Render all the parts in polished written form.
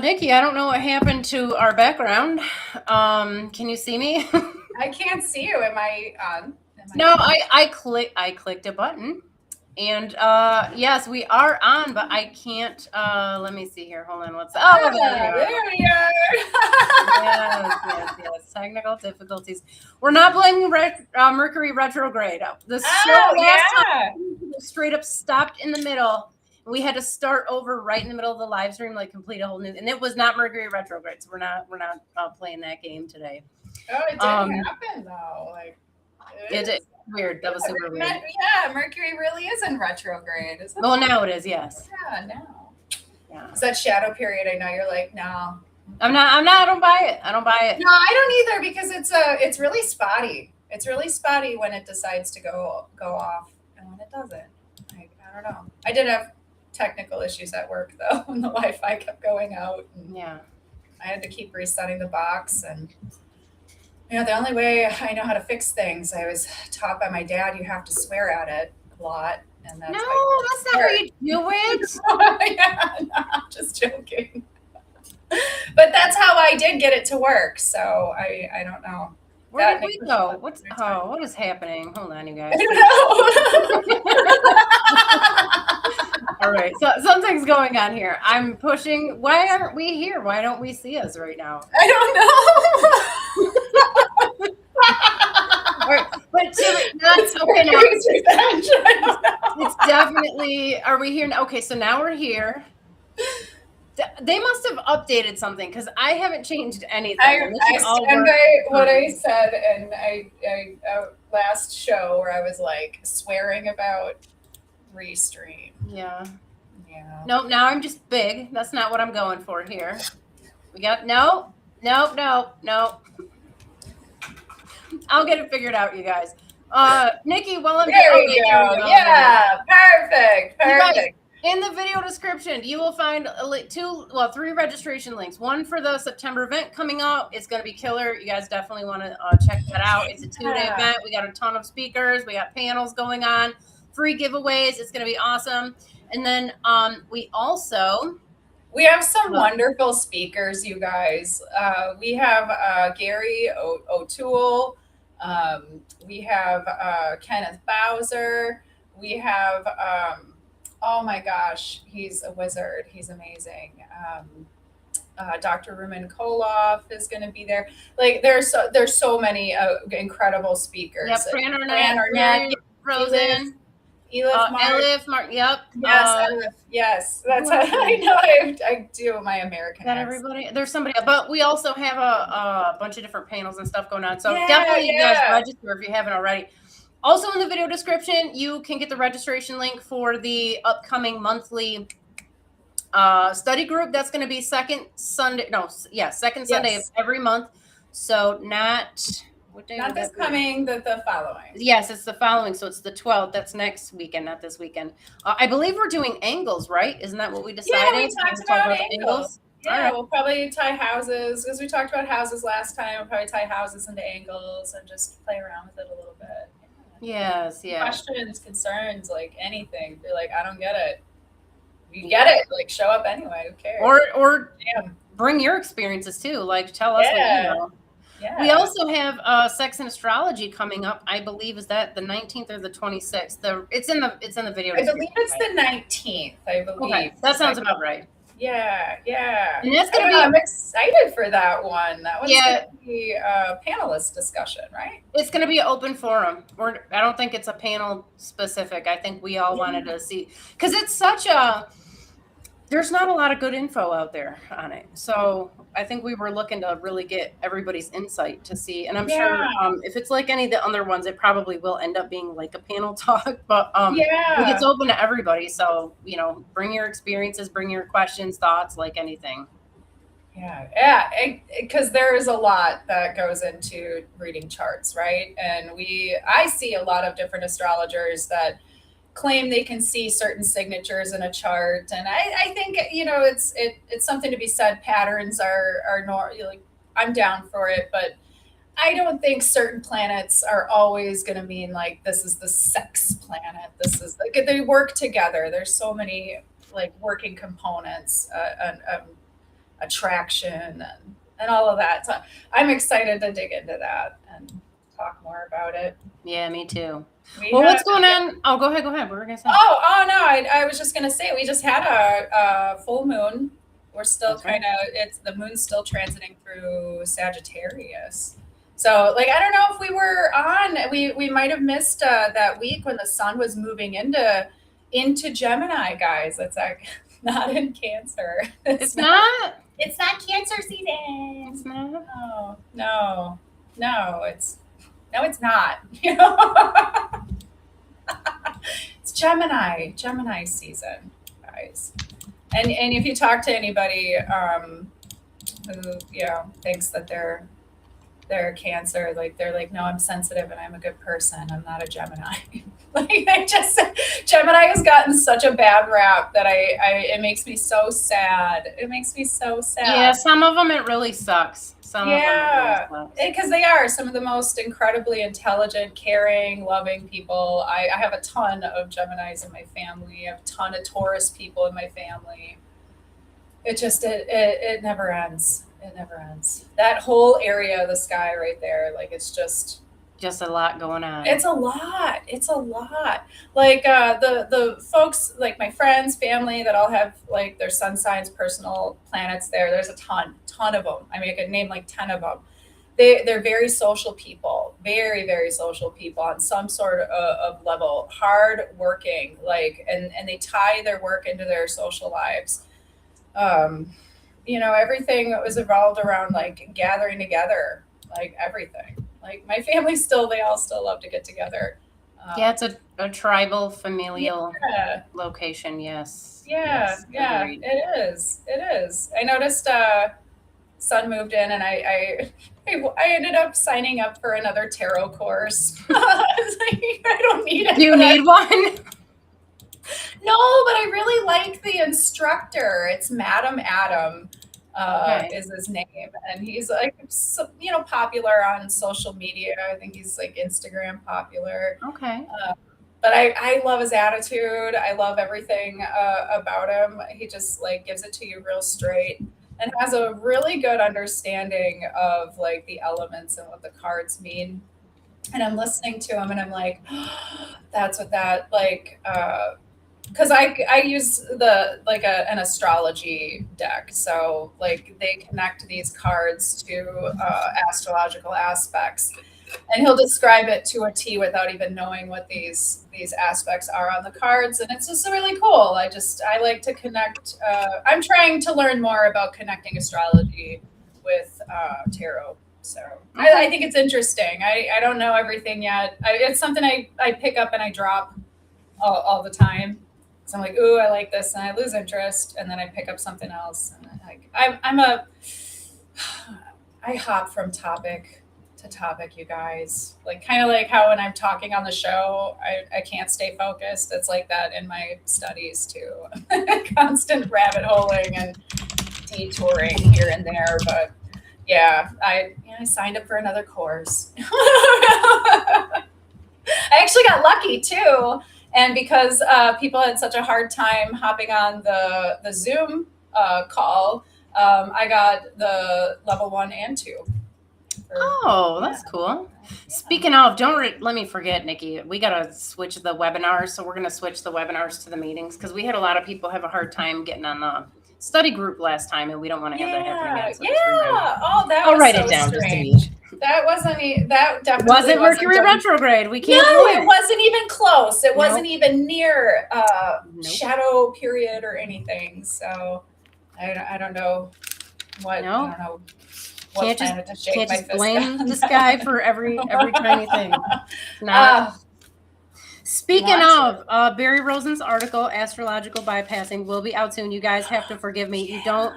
Nikki, I don't know what happened to our background. Can you see me? I can't see you. Am I on? No, I clicked a button. And yes, we are on, but I can't let me see here. Hold on, there we are. There we are. yes. Technical difficulties. We're not blaming Mercury retrograde. The show last time straight up stopped in the middle. We had to start over right in the middle of the live stream, like complete a whole new. And it was not Mercury retrograde, so we're not playing that game today. Oh, it didn't happen though. Like it's weird. That was super weird. Yeah, Mercury really is in retrograde. Well, now it is. Yes. Yeah, now. Yeah. It's that shadow period. I know you're like, no. I'm not. I don't buy it. No, I don't either because it's really spotty. It's really spotty when it decides to go off and when it doesn't. I don't know. I did have technical issues at work though, when the Wi-Fi kept going out. Yeah. I had to keep resetting the box, and the only way I know how to fix things, I was taught by my dad, you have to swear at it a lot. And that's that's not how you do it. Yeah, no, I'm just joking. But that's how I did get it to work. So I don't know. Where did we go? What is happening? Hold on, you guys. All right. So something's going on here. I'm pushing. Why aren't we here? Why don't we see us right now? I don't know. All right. But that's okay now. It's definitely. Are we here now? Okay, so now we're here. They must have updated something because I haven't changed anything. I stand by what I said in I last show where I was like swearing about restream. Yeah. Nope. Now I'm just big. That's not what I'm going for here. We got no. I'll get it figured out, you guys. Nikki, while I'm there we go. Yeah, perfect. Guys, in the video description, you will find three registration links. One for the September event coming up. It's going to be killer. You guys definitely want to check that out. It's a 2-day event. We got a ton of speakers. We got panels going on, free giveaways. It's going to be awesome. And then we have some wonderful speakers, you guys. We have Gary O'Toole. We have Kenneth Bowser. We have oh my gosh, he's a wizard. He's amazing. Dr. Rumen Koloff is going to be there. Like there's so many incredible speakers. Yep, Fran Arnett, Frozen. Elif Mark. Yep. Yes, Elif. Yes. That's how I know I do my American accent. Everybody. There's somebody, but we also have a bunch of different panels and stuff going on. So definitely you guys register if you haven't already. Also in the video description, you can get the registration link for the upcoming monthly study group. That's going to be second Sunday of every month. So what day? Not this coming, the following. Yes, it's the following. So it's the 12th. That's next weekend, not this weekend. I believe we're doing angles, right? Isn't that what we decided? Yeah, we talked about angles. Yeah, we'll probably tie houses because we talked about houses last time. We'll probably tie houses into angles and just play around with it a little bit. Yes. Questions, concerns, like anything. Be like, I don't get it. You get it. Like, show up anyway. Who cares? Or bring your experiences too. Like, tell us what you know. Yeah. We also have Sex and Astrology coming up. I believe is that the 19th or the 26th. It's in the video. I believe it's the 19th. I believe. Okay, that sounds about right. Yeah. And that's gonna be. I'm excited for that one. That one's gonna be a panelist discussion, right? It's gonna be an open forum. I don't think it's a panel specific. I think we all wanted to see because it's such a. There's not a lot of good info out there on it, so I think we were looking to really get everybody's insight to see. And I'm sure if it's like any of the other ones, it probably will end up being like a panel talk. But it's open to everybody. So bring your experiences, bring your questions, thoughts, like anything. Yeah, because there is a lot that goes into reading charts, right? And I see a lot of different astrologers that claim they can see certain signatures in a chart, and I think it's something to be said. Patterns are like, I'm down for it, but I don't think certain planets are always going to mean like this is the sex planet. This is like they work together. There's so many like working components. attraction and all of that. So I'm excited to dig into that and talk more about it. Yeah, me too. We Well, had- what's going on? Oh, go ahead. What were we gonna say? Oh no! I was just gonna say we just had a full moon. We're still That's right. it's the moon's still transiting through Sagittarius. So like I don't know if we were on. We might have missed that week when the sun was moving into Gemini, guys. It's like not in Cancer. It's not. It's not Cancer season. It's not. No. It's not. You know. It's Gemini season, guys. And if you talk to anybody who thinks that they're Cancer, like they're like, no, I'm sensitive and I'm a good person. I'm not a Gemini. Like Gemini has gotten such a bad rap that it makes me so sad. It makes me so sad. Yeah, some of them it really sucks. Some of them it really sucks. Because they are some of the most incredibly intelligent, caring, loving people. I have a ton of Geminis in my family. I have a ton of Taurus people in my family. It just it never ends. It never ends. That whole area of the sky right there, like it's just a lot going on. It's a lot. Like the folks, like my friends, family that all have like their sun signs, personal planets there. There's a ton of them. I mean, I could name like 10 of them. They're very social people, very, very social people on some sort of level, hard working, like, and they tie their work into their social lives. Everything was evolved around like gathering together, like everything. Like my family they all still love to get together. It's a tribal, familial location. Yes. Yeah. Agreed. It is. I noticed son moved in and I ended up signing up for another tarot course. I was like, I don't need it. Do you need one? No, but I really like the instructor. It's Madam Adam. Is his name, and he's like popular on social media. I think he's like Instagram popular. Okay. But I love his attitude. I love everything about him. He just like gives it to you real straight and has a really good understanding of like the elements and what the cards mean. And I'm listening to him and I'm like, that's what that like. Because I use an astrology deck, so like they connect these cards to astrological aspects, and he'll describe it to a T without even knowing what these aspects are on the cards, and it's just really cool. I like to connect. I'm trying to learn more about connecting astrology with tarot. So I think it's interesting. I don't know everything yet. It's something I pick up and I drop all the time. So I'm like, ooh, I like this, and I lose interest, and then I pick up something else, and I hop from topic to topic, you guys. Like kind of like how when I'm talking on the show, I can't stay focused. It's like that in my studies too, constant rabbit holing and detouring here and there. But yeah, I signed up for another course. I actually got lucky too. And because people had such a hard time hopping on the Zoom call, I got the level 1 and 2. That's cool. Yeah. Speaking of, let me forget, Nikki. We got to switch the webinars. So we're going to switch the webinars to the meetings because we had a lot of people have a hard time getting on the study group last time, and we don't want to have that happen again. So I'll write it down strange. Just to be. That definitely wasn't Mercury retrograde. We can't do it. It wasn't even close. It wasn't even near shadow period or anything. So I don't know what. I don't know. Can't just blame the sky for every tiny thing. Speaking of, Barry Rosen's article, Astrological Bypassing, will be out soon. You guys have to forgive me. You don't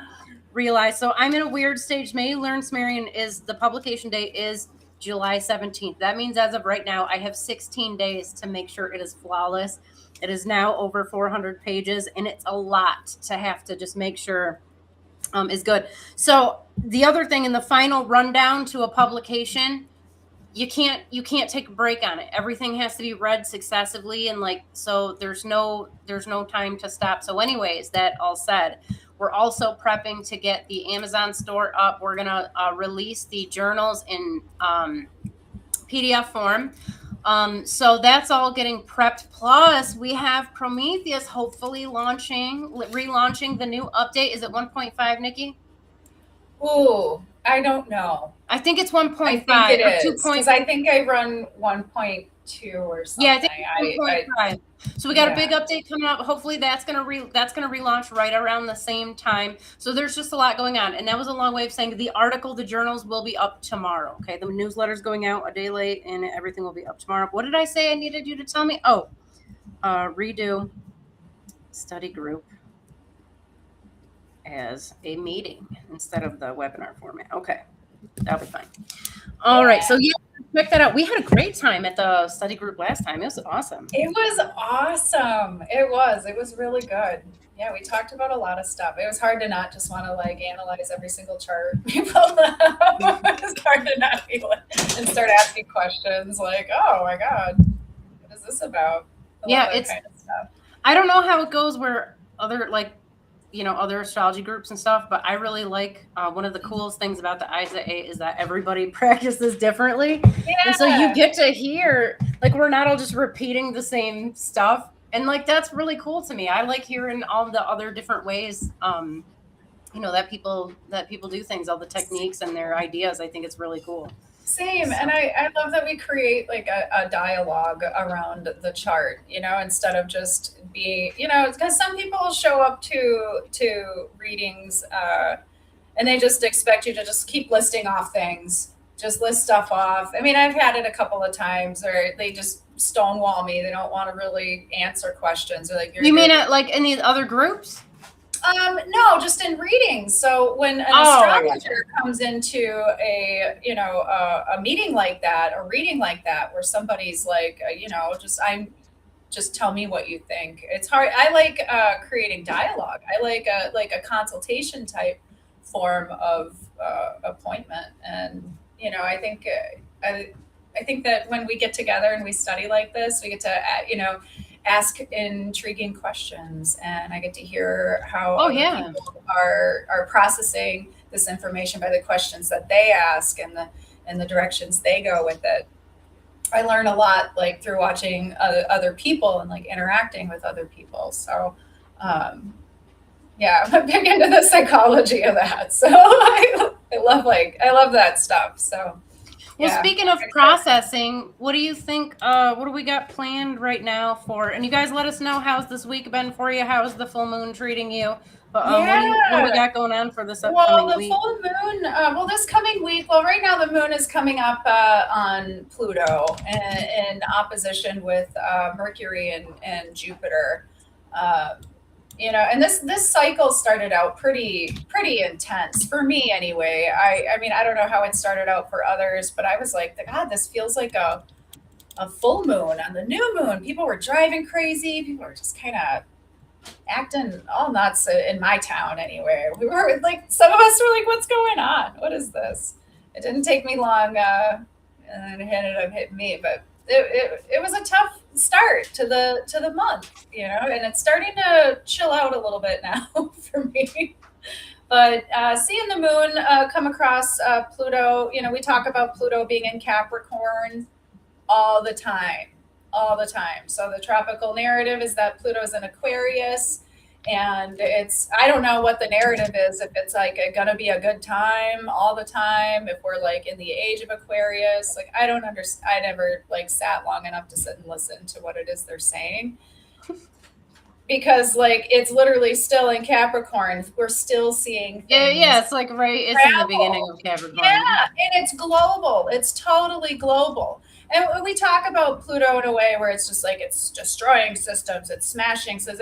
realize. So I'm in a weird stage. May Learn Sumerian the publication date is July 17th. That means as of right now, I have 16 days to make sure it is flawless. It is now over 400 pages, and it's a lot to have to just make sure is good. So the other thing in the final rundown to a publication, you can't take a break on it. Everything has to be read successively, and so there's no time to stop. So anyways, that all said, We're also prepping to get the Amazon store up. We're going to release the journals in PDF form. So that's all getting prepped. Plus, we have Prometheus hopefully relaunching the new update. Is it 1.5, Nikki? Ooh, I don't know. I think it's 1.5 I think it or is, 2. because I think I run 1.2 or something. Yeah, I think it's 1.5. So we got a big update coming up. Hopefully that's gonna relaunch right around the same time. So there's just a lot going on, and that was a long way of saying the journals will be up tomorrow. Okay, the newsletter's going out a day late, and everything will be up tomorrow. What did I say I needed you to tell me? Oh, redo study group as a meeting instead of the webinar format. Okay, that'll be fine. All right, so yeah, check that out. We had a great time at the study group last time. It was awesome. It was awesome. It was really good. Yeah, we talked about a lot of stuff. It was hard to not just want to like analyze every single chart people have. It was hard to not be like, and start asking questions like, oh my God, what is this about? It's kind of stuff. I don't know how it goes where other other astrology groups and stuff, but I really like one of the coolest things about the ISAA is that everybody practices differently. Yeah. And so you get to hear, like, we're not all just repeating the same stuff. And like, that's really cool to me. I like hearing all the other different ways, that people do things, all the techniques and their ideas. I think it's really cool. Same. And I love that we create like a dialogue around the chart, instead of just being, because some people show up to readings and they just expect you to just keep listing off things, just list stuff off. I mean, I've had it a couple of times where they just stonewall me. They don't want to really answer questions. They're like, you mean like in these other groups? No, just in readings. So when an astrologer comes into a meeting like that, a reading like that, where somebody's like, just tell me what you think. It's hard. I like creating dialogue. I like a consultation type form of appointment. And I think that when we get together and we study like this, we get to ask intriguing questions, and I get to hear how people are processing this information by the questions that they ask and the directions they go with it. I learn a lot like through watching other people and like interacting with other people. So I'm big into the psychology of that. So I love that stuff. So well, speaking of processing, what do you think? What do we got planned right now for? And you guys let us know how's this week been for you. How's the full moon treating you? But what do we got going on for this upcoming week? Well, the full moon. This coming week. Well, right now the moon is coming up on Pluto in opposition with Mercury and Jupiter. And this cycle started out pretty intense for me anyway. I mean, I don't know how it started out for others, but I was like, God, this feels like a full moon on the new moon. People were driving crazy. People were just kind of acting all nuts in my town anyway. We were like, some of us were like, what's going on? What is this? It didn't take me long, and then it ended up hitting me, but it was a tough start to the month, and it's starting to chill out a little bit now for me. But seeing the moon come across Pluto, we talk about Pluto being in Capricorn all the time. So the tropical narrative is that Pluto's in Aquarius, and I don't know what the narrative is, if it's like gonna be a good time all the time, if we're like in the age of Aquarius. Like, I don't understand. I never like sat long enough to sit and listen to what it is they're saying, because like it's literally still in Capricorn. We're still seeing things. Yeah, it's like it's in the beginning of Capricorn. Yeah, and it's global. It's totally global. And we talk about Pluto in a way where it's just like it's destroying systems, it's smashing. So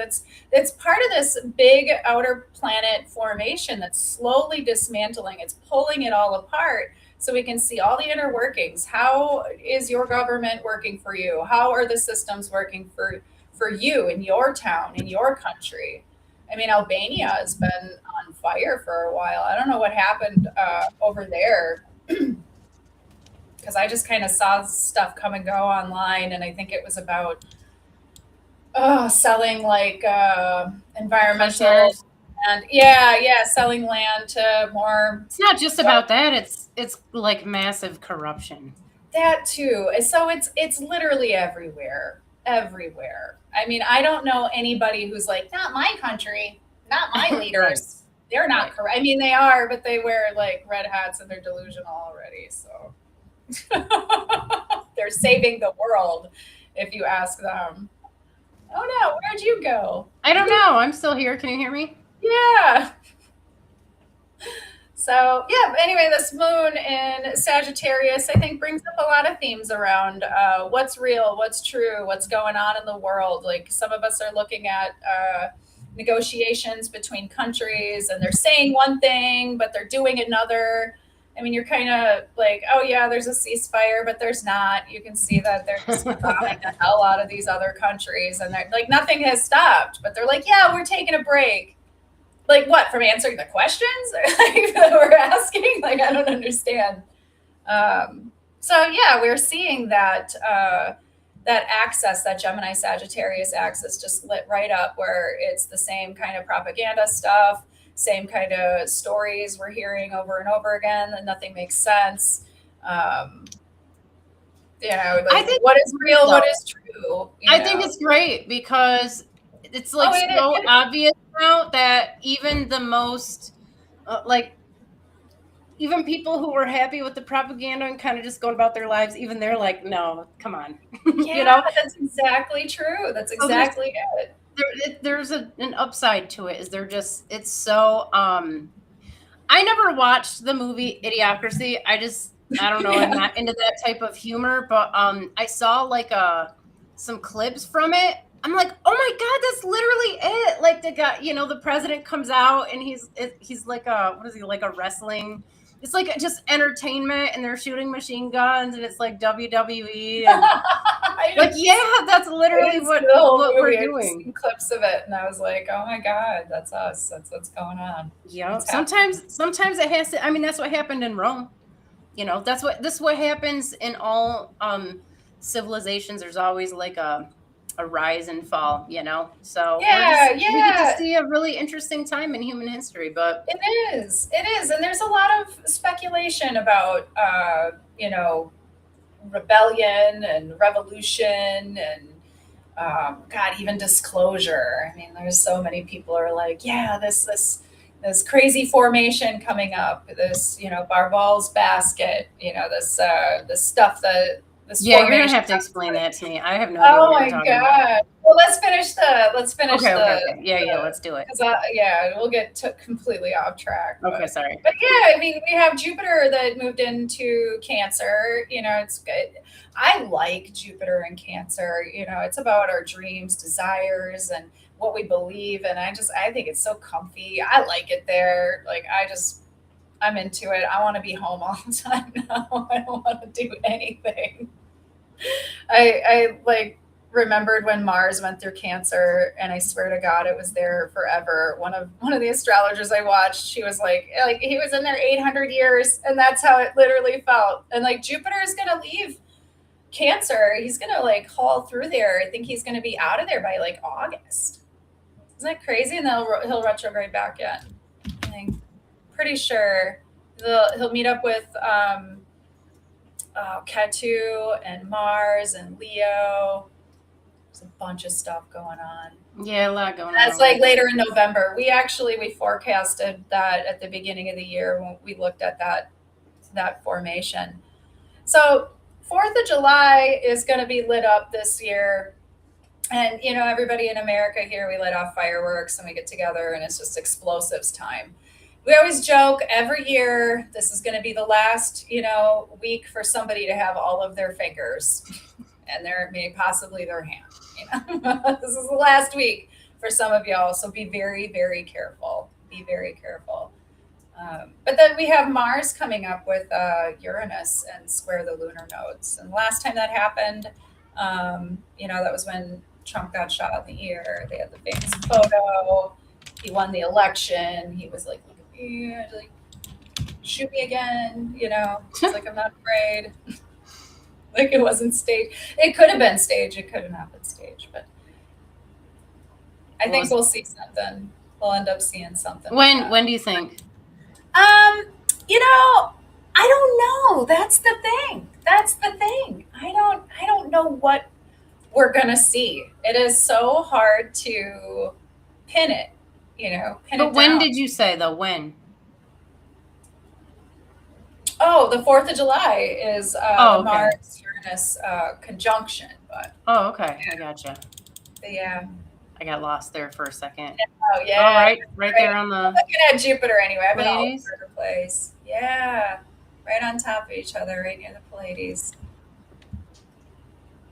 it's part of this big outer planet formation that's slowly dismantling. It's pulling it all apart so we can see all the inner workings. How is your government working for you? How are the systems working for you in your town, in your country? I mean, Albania has been on fire for a while. I don't know what happened over there. Because I just kind of saw stuff come and go online, and I think it was about selling like environmental land. Yeah, selling land to more. It's not just about that. It's like massive corruption. That too. So it's literally everywhere. Everywhere. I mean, I don't know anybody who's like, not my country, not my leaders. They're not correct. I mean, they are, but they wear like red hats and they're delusional already. So they're saving the world if you ask them. Oh no, where'd you go? I don't know. I'm still here. Can you hear me? Yeah. So yeah, but anyway, this moon in Sagittarius, I think, brings up a lot of themes around what's real, what's true, what's going on in the world. Like some of us are looking at negotiations between countries, and they're saying one thing, but they're doing another. I mean, you're kind of like, oh yeah, there's a ceasefire, but there's not. You can see that they're just bombing the hell out of these other countries, and they're like, nothing has stopped, but they're like, yeah, we're taking a break. Like what, from answering the questions like, that we're asking? Like, I don't understand. So yeah, we're seeing that that axis, that Gemini Sagittarius axis, just lit right up, where it's the same kind of propaganda stuff, same kind of stories we're hearing over and over again, and nothing makes sense. You know, like, I think what is real, what is true? I think it's great because it's like so obvious now that even the most even people who were happy with the propaganda and kind of just going about their lives, even they're like, no, come on. Yeah, you know, that's exactly true. That's exactly it. There's an upside to it. Is there just, it's so I never watched the movie Idiocracy. I don't know, I'm not into that type of humor, but I saw like some clips from it. I'm like, oh my God, that's literally it. Like the guy, the president comes out and he's like what is he, like a wrestling? It's like just entertainment, and they're shooting machine guns, and it's like WWE. And like, yeah, that's literally what we're doing. Seen clips of it, and I was like, oh my God, that's us. That's what's going on. Yeah. Sometimes it has to. I mean, that's what happened in Rome. This is what happens in all civilizations. There's always like a rise and fall, so we get to see a really interesting time in human history. But it is, and there's a lot of speculation about rebellion and revolution and God, even disclosure. I mean, there's so many people are like, yeah, this crazy formation coming up, this Barbal's basket, this stuff that. You're gonna have to explain that to me. I have no idea. Oh my God! Well, let's finish the. Okay. Yeah, let's do it. We'll get completely off track. Okay, sorry. But yeah, I mean, we have Jupiter that moved into Cancer. It's good. I like Jupiter in Cancer. It's about our dreams, desires, and what we believe. And I think it's so comfy. I like it there. Like, I'm into it. I want to be home all the time now. I don't want to do anything. I like remembered when Mars went through Cancer, and I swear to God, it was there forever. One of the astrologers I watched, she was like he was in there 800 years, and that's how it literally felt. And like Jupiter is gonna leave Cancer. He's gonna like haul through there. I think he's gonna be out of there by like August. Isn't that crazy? And then he'll retrograde back in. I think. Pretty sure he'll meet up with Ketu and Mars and Leo. There's a bunch of stuff going on. Yeah, a lot going on. That's like later in November. We forecasted that at the beginning of the year when we looked at that formation. So 4th of July is going to be lit up this year. And, everybody in America here, we light off fireworks and we get together, and it's just explosives time. We always joke every year, this is going to be the last, week for somebody to have all of their fingers and possibly their hand. This is the last week for some of y'all. So be very, very careful. Be very careful. But then we have Mars coming up with Uranus and square the lunar nodes. And the last time that happened, that was when Trump got shot in the ear. They had the famous photo. He won the election. He was like, like, shoot me again, It's like, I'm not afraid. Like, it wasn't staged. It could have been staged. It could have not been staged, but I think we'll see something. we'll end up seeing something. When do you think? You know, I don't know. That's the thing. I don't know what we're gonna see. It is so hard to pin it, But when did you say though? When? Oh, the 4th of July is Oh, the okay. Mars-Uranus conjunction, but Oh, okay. I gotcha. yeah. I got lost there for a second. Oh, yeah. All right, right there on the. Looking at Jupiter anyway. I've been all Pleiades? over the place. Yeah, right on top of each other, right near the Pleiades.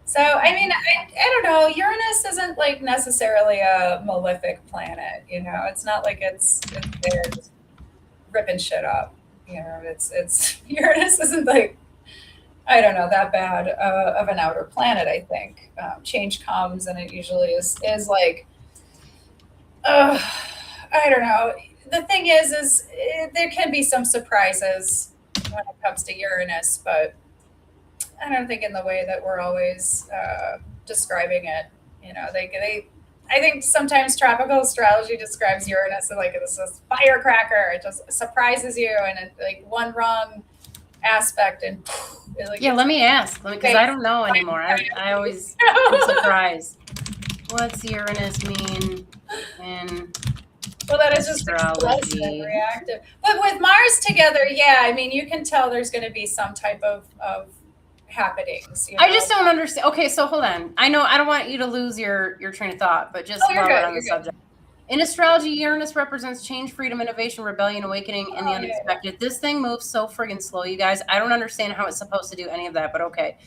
So, I mean, I don't know. Uranus isn't like necessarily a malefic planet. It's not like it's there just ripping shit up. It's Uranus isn't like, I don't know, that bad of an outer planet. I think change comes, and it usually is like, I don't know. The thing is there can be some surprises when it comes to Uranus, but I don't think in the way that we're always describing it. I think sometimes tropical astrology describes Uranus as like this firecracker. It just surprises you, and it, like one wrong aspect, and let me ask, because I don't know anymore. I always am surprised. What's Uranus mean in well, that is just explosive and reactive. But with Mars together, yeah, I mean, you can tell there's going to be some type of happenings. I just don't understand. Okay, so hold on. I know I don't want you to lose your train of thought, but just while we're on the subject. In astrology, Uranus represents change, freedom, innovation, rebellion, awakening, and the unexpected. Yeah. This thing moves so friggin' slow, you guys. I don't understand how it's supposed to do any of that, but okay.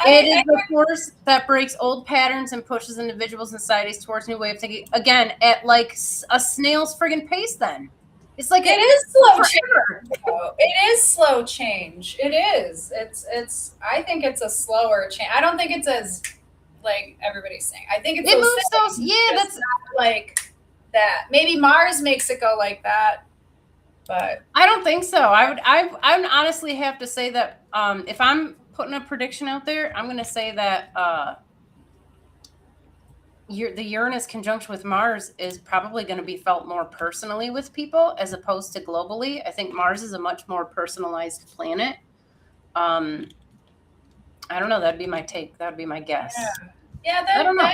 It is the force that breaks old patterns and pushes individuals and societies towards a new way of thinking. Again, at like a snail's friggin' pace then. It's like it is slow change. It is slow change. It is. It's. I think it's a slower change. I don't think it's as like everybody's saying. I think it's. It moves so. Yeah, that's not like that. Maybe Mars makes it go like that, but I don't think so. I would honestly have to say that if I'm putting a prediction out there, I'm going to say that the Uranus conjunction with Mars is probably going to be felt more personally with people as opposed to globally. I think Mars is a much more personalized planet. I don't know. That'd be my take. That'd be my guess. Yeah. I don't know.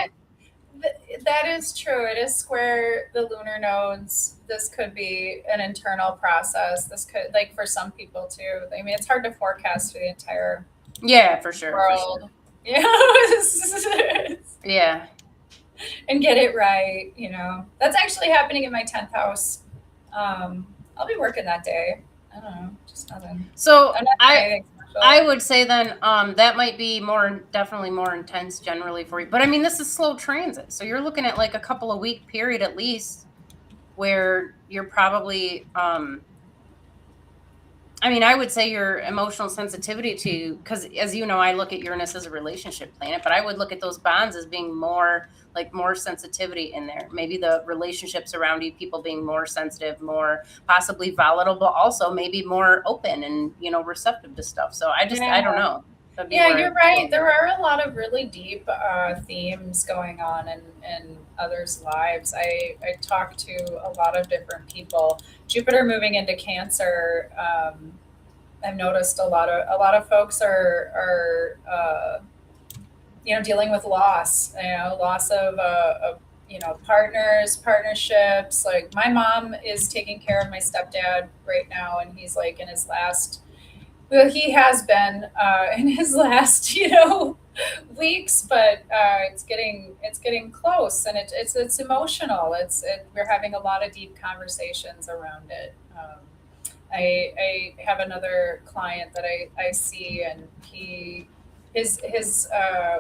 That is true. It is square the lunar nodes. This could be an internal process. This could, like, for some people too. I mean, it's hard to forecast for the entire for sure world. For sure. Yeah. Yeah. And get it right. That's actually happening in my 10th house. I'll be working that day. I don't know, just nothing. So I would say then that might be definitely more intense generally for you. But I mean, this is slow transit. So you're looking at like a couple of week period at least where you're probably, I mean, I would say your emotional sensitivity to, because as you know, I look at Uranus as a relationship planet, but I would look at those bonds as being more sensitivity in there. Maybe the relationships around you, people being more sensitive, more possibly volatile, but also maybe more open and, receptive to stuff. So I don't know. Yeah, you're right. There are a lot of really deep themes going on in others' lives. I talk to a lot of different people. Jupiter moving into Cancer, I've noticed a lot of folks are dealing with loss. Loss of partners, partnerships. Like my mom is taking care of my stepdad right now, and he's like in his last. Well, he has been in his last, weeks, but it's getting close, and it's emotional. We're having a lot of deep conversations around it. I have another client that I see, and his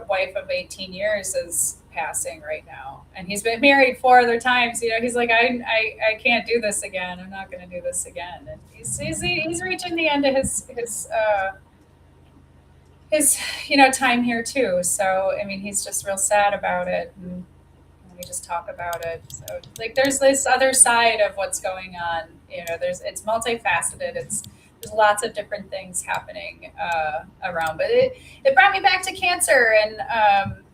wife of 18 years is passing right now, and he's been married 4 other times. He's like, I can't do this again. I'm not going to do this again. And he's reaching the end of his time here too. So I mean, he's just real sad about it, and we just talk about it. So like, there's this other side of what's going on. It's multifaceted. There's lots of different things happening around, but it brought me back to Cancer, and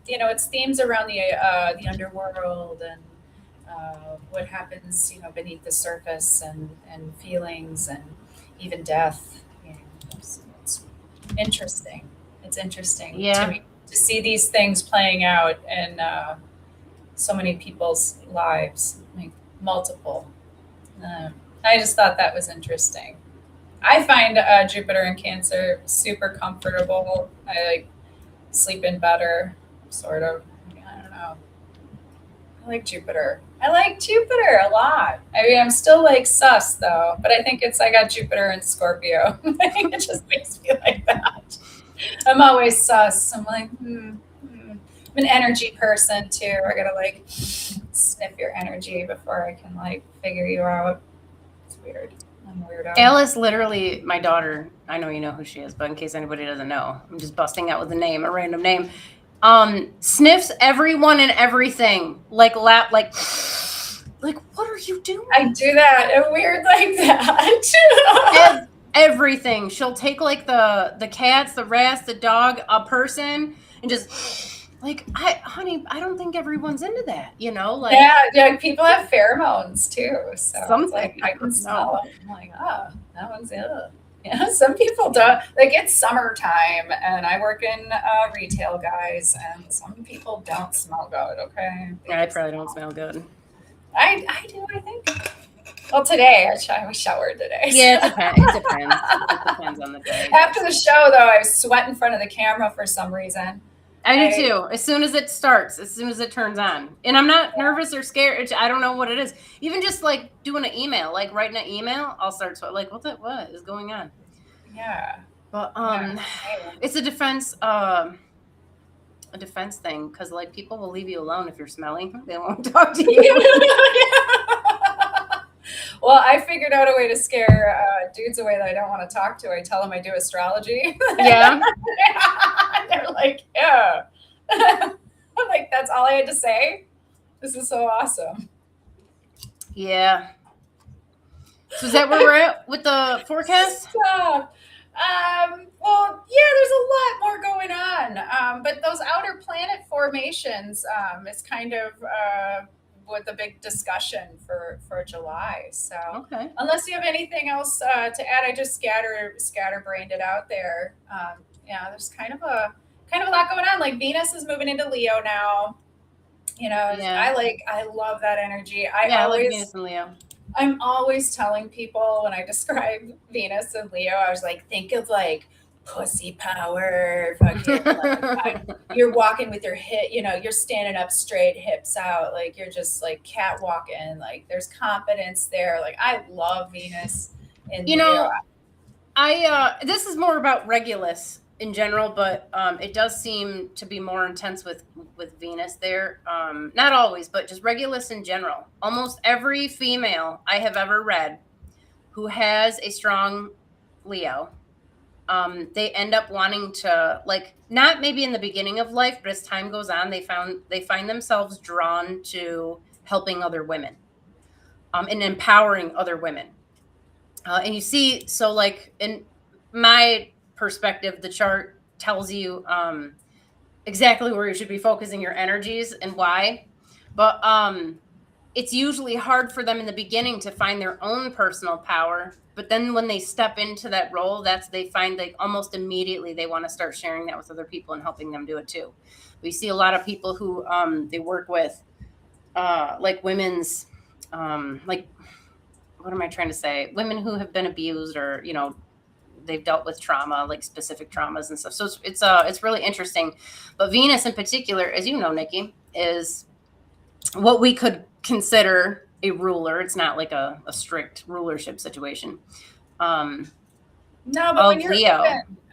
it's themes around the underworld and what happens, beneath the surface, and feelings, and even death. It's interesting. It's interesting to me to see these things playing out in so many people's lives, like multiple. I just thought that was interesting. I find Jupiter in Cancer super comfortable. I like sleeping better, sort of. I don't know. I like Jupiter. I like Jupiter a lot. I mean, I'm still like sus though, but I think I got Jupiter in Scorpio. I think it just makes me like that. I'm always sus. I'm like, I'm an energy person too. I gotta like sniff your energy before I can like figure you out. It's weird. I'm weirdo. Alice, literally, my daughter, I know you know who she is, but in case anybody doesn't know, I'm just busting out with a random name. Sniffs everyone and everything. Like, what are you doing? I do that. I'm weird like that. Everything. She'll take like the cats, the rats, the dog, a person, and just like, honey, I don't think everyone's into that, like. Yeah, people have pheromones too. So something. It's like I can smell it. I'm like, that one's ill. Yeah, some people don't. Like, it's summertime, and I work in retail, guys, and some people don't smell good. Okay. I probably don't smell good. I do. I think. Well, today I showered today. Yeah, it depends. It depends on the day. After the show, though, I sweat in front of the camera for some reason. I do too. As soon as it starts, as soon as it turns on, and I'm not nervous or scared. I don't know what it is. Even just like doing an email, like writing an email, I'll start sweating. Like, what is going on? Yeah. But it's a defense thing, because like people will leave you alone if you're smelling. They won't talk to you. Well, I figured out a way to scare dudes away that I don't want to talk to. I tell them I do astrology. Yeah. They're like, yeah. I'm like, that's all I had to say? This is so awesome. Yeah. So is that where we're at with the forecast? Well, yeah, there's a lot more going on. But those outer planet formations is kind of with the big discussion for July. So unless you have anything else to add, I just scatterbrained it out there. There's kind of a lot going on. Like Venus is moving into Leo now. I love that energy. I like Venus and Leo. I'm always telling people when I describe Venus and Leo, I was like, think of like pussy power. You're walking with your hip, you're standing up straight, hips out, like you're just like catwalking, like there's confidence there. Like I love Venus and Leo. This is more about Regulus in general, but it does seem to be more intense with Venus there. Not always, but just Regulus in general. Almost every female I have ever read who has a strong Leo, they end up wanting to, like, not maybe in the beginning of life, but as time goes on, they find themselves drawn to helping other women, and empowering other women. And you see, so like in my perspective, the chart tells you exactly where you should be focusing your energies and why. But it's usually hard for them in the beginning to find their own personal power. But then when they step into that role, they find like almost immediately they want to start sharing that with other people and helping them do it too. We see a lot of people who they work with, like women's, like, what am I trying to say? Women who have been abused, or, they've dealt with trauma, like specific traumas and stuff. So it's really interesting. But Venus in particular, as you know, Nikki, is what we could consider a ruler. It's not like a strict rulership situation. No, but when you're Leo.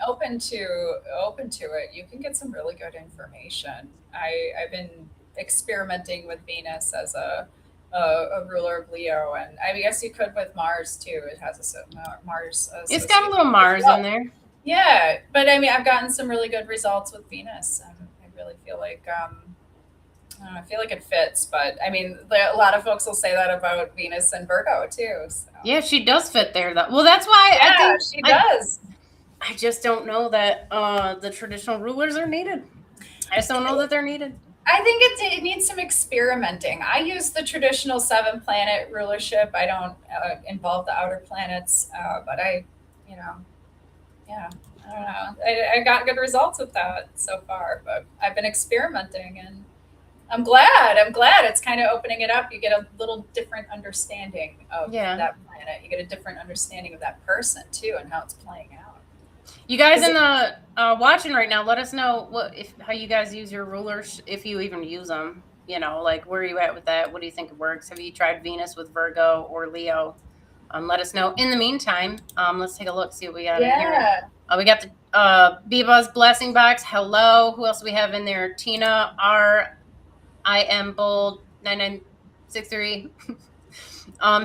open to it, you can get some really good information. I've been experimenting with Venus as a ruler of Leo, and I guess you could with Mars too. It has a Mars. It's got a little Mars in there. Yeah, but I mean, I've gotten some really good results with Venus, and I really feel like I feel like it fits. But I mean, a lot of folks will say that about Venus and Virgo too. So. Yeah, she does fit there. Well, that's why I think she does. I just don't know that the traditional rulers are needed. I just don't know that they're needed. I think it needs some experimenting. I use the traditional 7-planet rulership. I don't involve the outer planets, but you know, yeah, I don't know. I got good results with that so far, but I've been experimenting, and I'm glad. I'm glad it's kind of opening it up. You get a little different understanding of that planet. You get a different understanding of that person too, and how it's playing out. You guys in the watching right now, let us know how you guys use your rulers, if you even use them. You know, like where are you at with that? What do you think it works? Have you tried Venus with Virgo or Leo? Let us know. In the meantime, let's take a look, see what we got in here. We got the Biba's blessing box. Hello. Who else do we have in there? Tina R. I am bold 9963.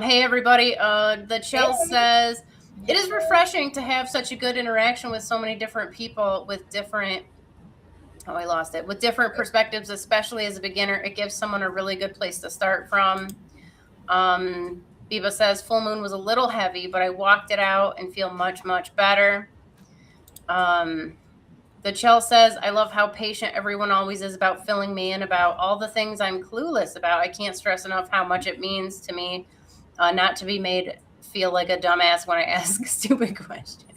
Hey everybody. The Chell says it is refreshing to have such a good interaction with so many different people with different with different perspectives, especially as a beginner. It gives someone a really good place to start from. Biba says full moon was a little heavy, but I walked it out and feel much, much better. The Chell says, I love how patient everyone always is about filling me in about all the things I'm clueless about. I can't stress enough how much it means to me not to be made feel like a dumbass when I ask a stupid question.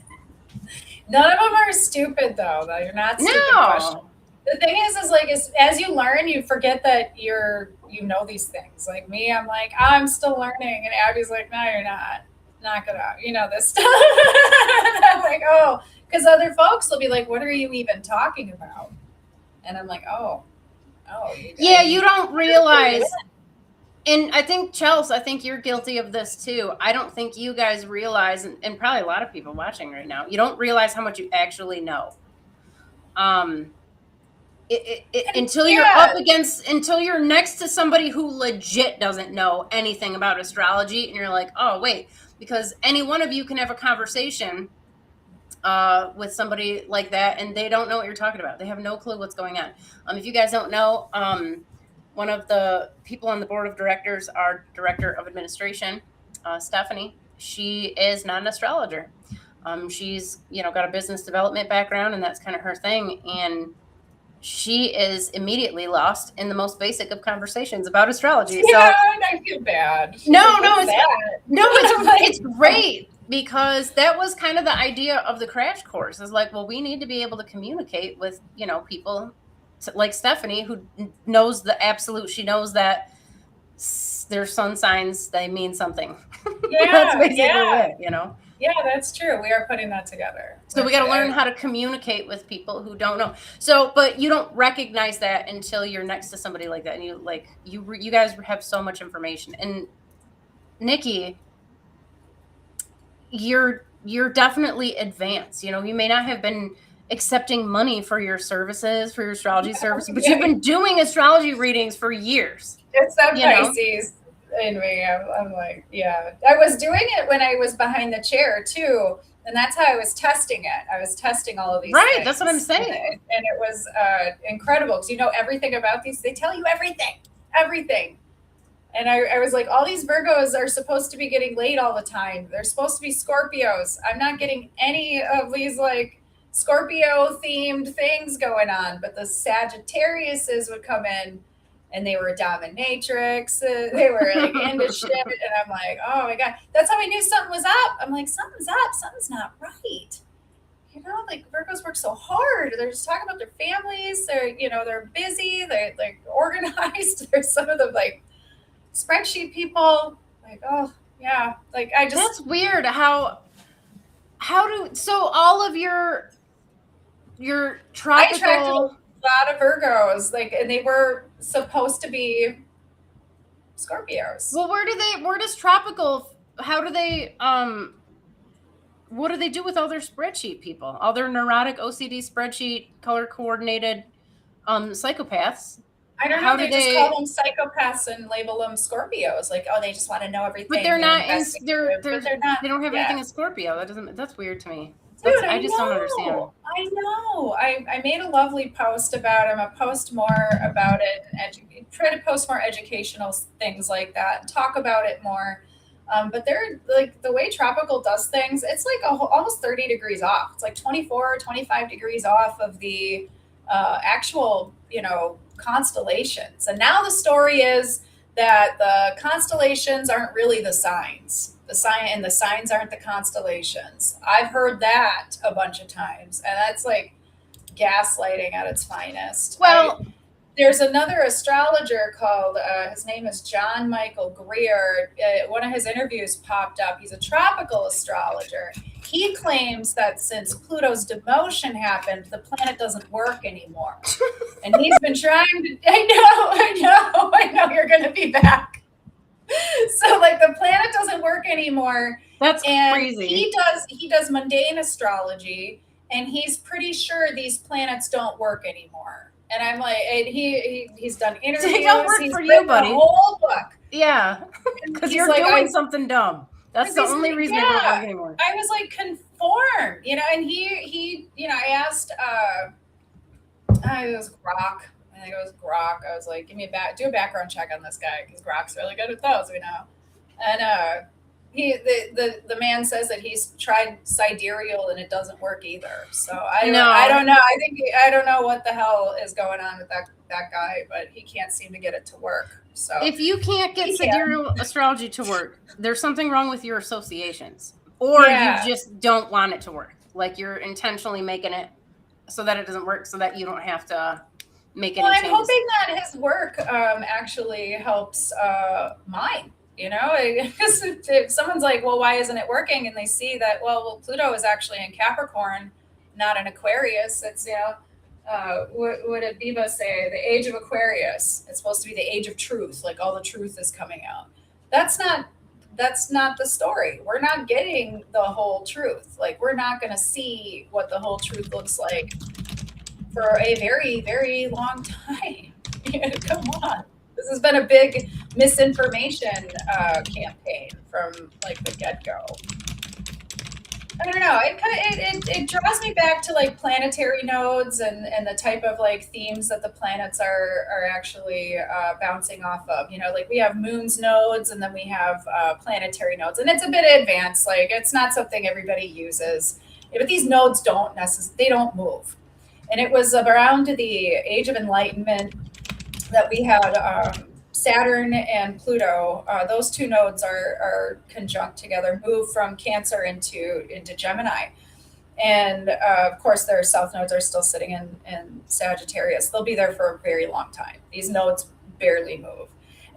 None of them are stupid, though. You're not stupid questions. The thing is like, as you learn, you forget that you know these things. Like me, I'm like, I'm still learning. And Abby's like, no, you're not. Knock it out. You know this stuff. And I'm like, oh, because other folks will be like, what are you even talking about? And I'm like, oh. Yeah, you don't realize. And I think, Chelsea, I think you're guilty of this too. I don't think you guys realize, and probably a lot of people watching right now, you don't realize how much you actually know. Until you're next to somebody who legit doesn't know anything about astrology, and you're like, oh wait, because any one of you can have a conversation with somebody like that, and they don't know what you're talking about. They have no clue what's going on. If you guys don't know, one of the people on the board of directors, our director of administration, Stephanie, she is not an astrologer. She's got a business development background, and that's kind of her thing, and she is immediately lost in the most basic of conversations about astrology. Yeah, so I feel bad. It's great, because that was kind of the idea of the crash course. Is like, well, we need to be able to communicate with people like Stephanie, who knows the absolute. She knows that their sun signs, they mean something. Yeah, that's basically it. Yeah, that's true. We are putting that together. So we got to learn how to communicate with people who don't know. So, but you don't recognize that until you're next to somebody like that. And you guys have so much information. And Nikki, you're definitely advanced. You may not have been accepting money for your services, for your astrology services, but you've been doing astrology readings for years. It's that Pisces in me. I'm like, yeah. I was doing it when I was behind the chair too, and that's how I was testing it. I was testing all of these things. That's what I'm saying. And it was incredible, because you know everything about these. They tell you everything. And I was like, all these Virgos are supposed to be getting laid all the time. They're supposed to be Scorpios. I'm not getting any of these like Scorpio themed things going on, but the Sagittariuses would come in, and they were dominatrix. They were like into shit. And I'm like, oh my God. That's how I knew something was up. I'm like, something's up. Something's not right. Like Virgos work so hard. They're just talking about their families. They're busy. They're like organized. There's some of them like spreadsheet people. Like, oh yeah. Like that's weird. How so all of your tropical. I attracted a lot of Virgos, and they were supposed to be Scorpios. Well, where does tropical, how do they, what do they do with all their spreadsheet people? All their neurotic OCD spreadsheet, color coordinated psychopaths? I don't know. They just call them psychopaths and label them Scorpios. Like, oh, they just want to know everything. But they're not. They're not. They don't have anything in Scorpio. That's weird to me. Dude, I just don't understand. I know. I made a lovely post about him. I post more about it and try to post more educational things like that. Talk about it more. But they're like the way tropical does things. It's like almost 30 degrees off. It's like 24 or 25 degrees off of the actual constellations. And now the story is that the constellations aren't really the signs. The signs aren't the constellations. I've heard that a bunch of times, and that's like gaslighting at its finest. Well, There's another astrologer called, his name is John Michael Greer. One of his interviews popped up. He's a tropical astrologer. He claims that since Pluto's demotion happened, the planet doesn't work anymore. And he's been trying to, I know, you're going to be back. So like the planet doesn't work anymore. That's and crazy. He does mundane astrology, and he's pretty sure these planets don't work anymore. And I'm like, and he's done interviews. They don't work he's for you, buddy. A whole book. Yeah, because you're like, doing something dumb. That's the only reason they don't work anymore. I was like, conform, and he, I asked, it was Grok. I think it was Grok. I was like, do a background check on this guy, because Grok's really good at those, we know. And the man says that he's tried sidereal and it doesn't work either. So I don't know. I don't know what the hell is going on with that guy, but he can't seem to get it to work. So if you can't get sidereal astrology to work, there's something wrong with your associations, or you just don't want it to work. Like you're intentionally making it so that it doesn't work, so that you don't have to make any changes. I'm hoping that his work actually helps mine. Because if someone's like, well, why isn't it working? And they see that, well, Pluto is actually in Capricorn, not in Aquarius. It's, what did Biba say? The age of Aquarius. It's supposed to be the age of truth. Like all the truth is coming out. That's not the story. We're not getting the whole truth. Like we're not going to see what the whole truth looks like for a very, very long time. Come on. This has been a big misinformation campaign from like the get-go. I don't know. It draws me back to like planetary nodes and the type of like themes that the planets are actually bouncing off of. Like we have moon's nodes, and then we have planetary nodes, and it's a bit advanced. Like it's not something everybody uses, but these nodes they don't move. And it was around the Age of Enlightenment that we had Saturn and Pluto. Those two nodes are conjunct together, move from Cancer into Gemini. And of course, their south nodes are still sitting in Sagittarius. They'll be there for a very long time. These nodes barely move.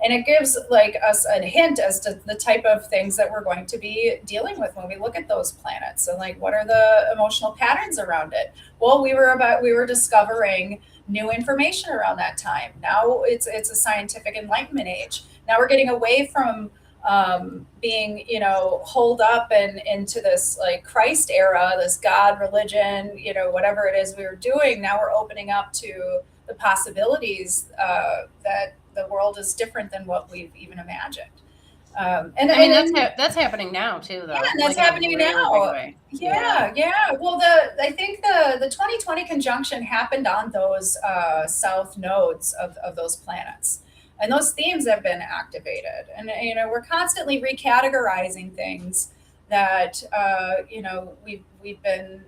And it gives like us a hint as to the type of things that we're going to be dealing with when we look at those planets. And like, what are the emotional patterns around it? Well, we were discovering new information around that time. Now it's a scientific enlightenment age. Now we're getting away from being, holed up and into this like Christ era, this God religion, whatever it is we were doing. Now we're opening up to the possibilities that the world is different than what we've even imagined. That's happening now too, though. Yeah, and that's happening now. Yeah. Well, I think the 2020 conjunction happened on those south nodes of those planets, and those themes have been activated. And we're constantly recategorizing things that we've been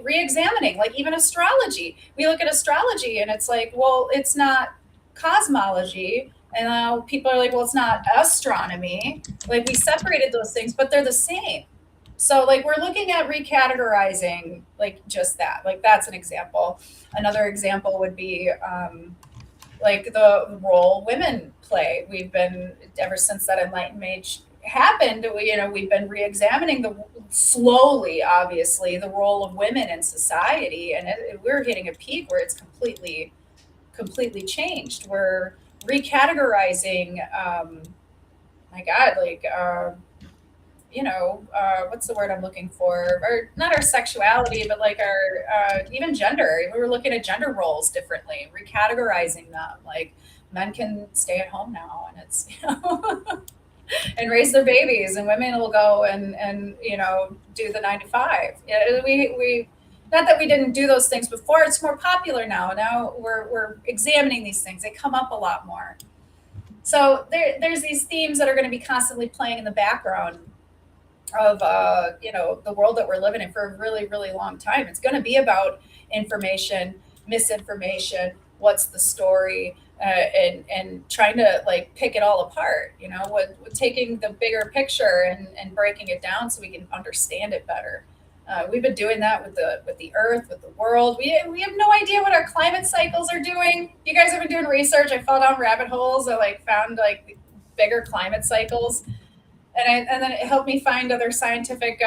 re-examining, like even astrology. We look at astrology, and it's like, well, it's not cosmology. And now people are like, well, it's not astronomy. Like we separated those things, but they're the same. So like we're looking at recategorizing like just that. Like that's an example. Another example would be like the role women play. We've been, ever since that Enlightenment age happened, we've been re-examining slowly, obviously, the role of women in society. And we're hitting a peak where it's completely changed. We're recategorizing, what's the word I'm looking for? Or not our sexuality, but like our even gender. We were looking at gender roles differently, recategorizing them. Like men can stay at home now, and it's and raise their babies, and women will go and do the 9 to 5. We not that we didn't do those things before. It's more popular now. Now we're examining these things. They come up a lot more. So there's these themes that are going to be constantly playing in the background of the world that we're living in for a really, really long time. It's going to be about information, misinformation, what's the story, and trying to like pick it all apart, with taking the bigger picture and breaking it down so we can understand it better. We've been doing that with the earth, with the world. We have no idea what our climate cycles are doing. You guys have been doing research. I fell down rabbit holes. I like found like bigger climate cycles, and then it helped me find other scientific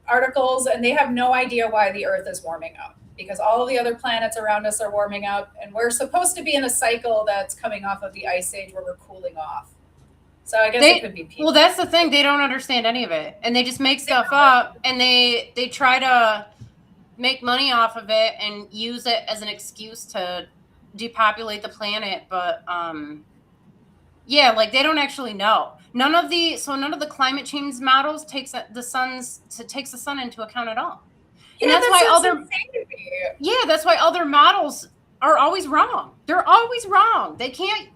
articles, and they have no idea why the earth is warming up, because all of the other planets around us are warming up, and we're supposed to be in a cycle that's coming off of the ice age where we're cooling off. So I guess it could be people. Well, that's the thing. They don't understand any of it, and they just make stuff up, and they try to make money off of it and use it as an excuse to depopulate the planet. But yeah, like they don't actually know. None of the climate change models takes the sun into account at all. And Yeah, that's that why sounds other insane to me. that's why other models are always wrong. They're always wrong. They can't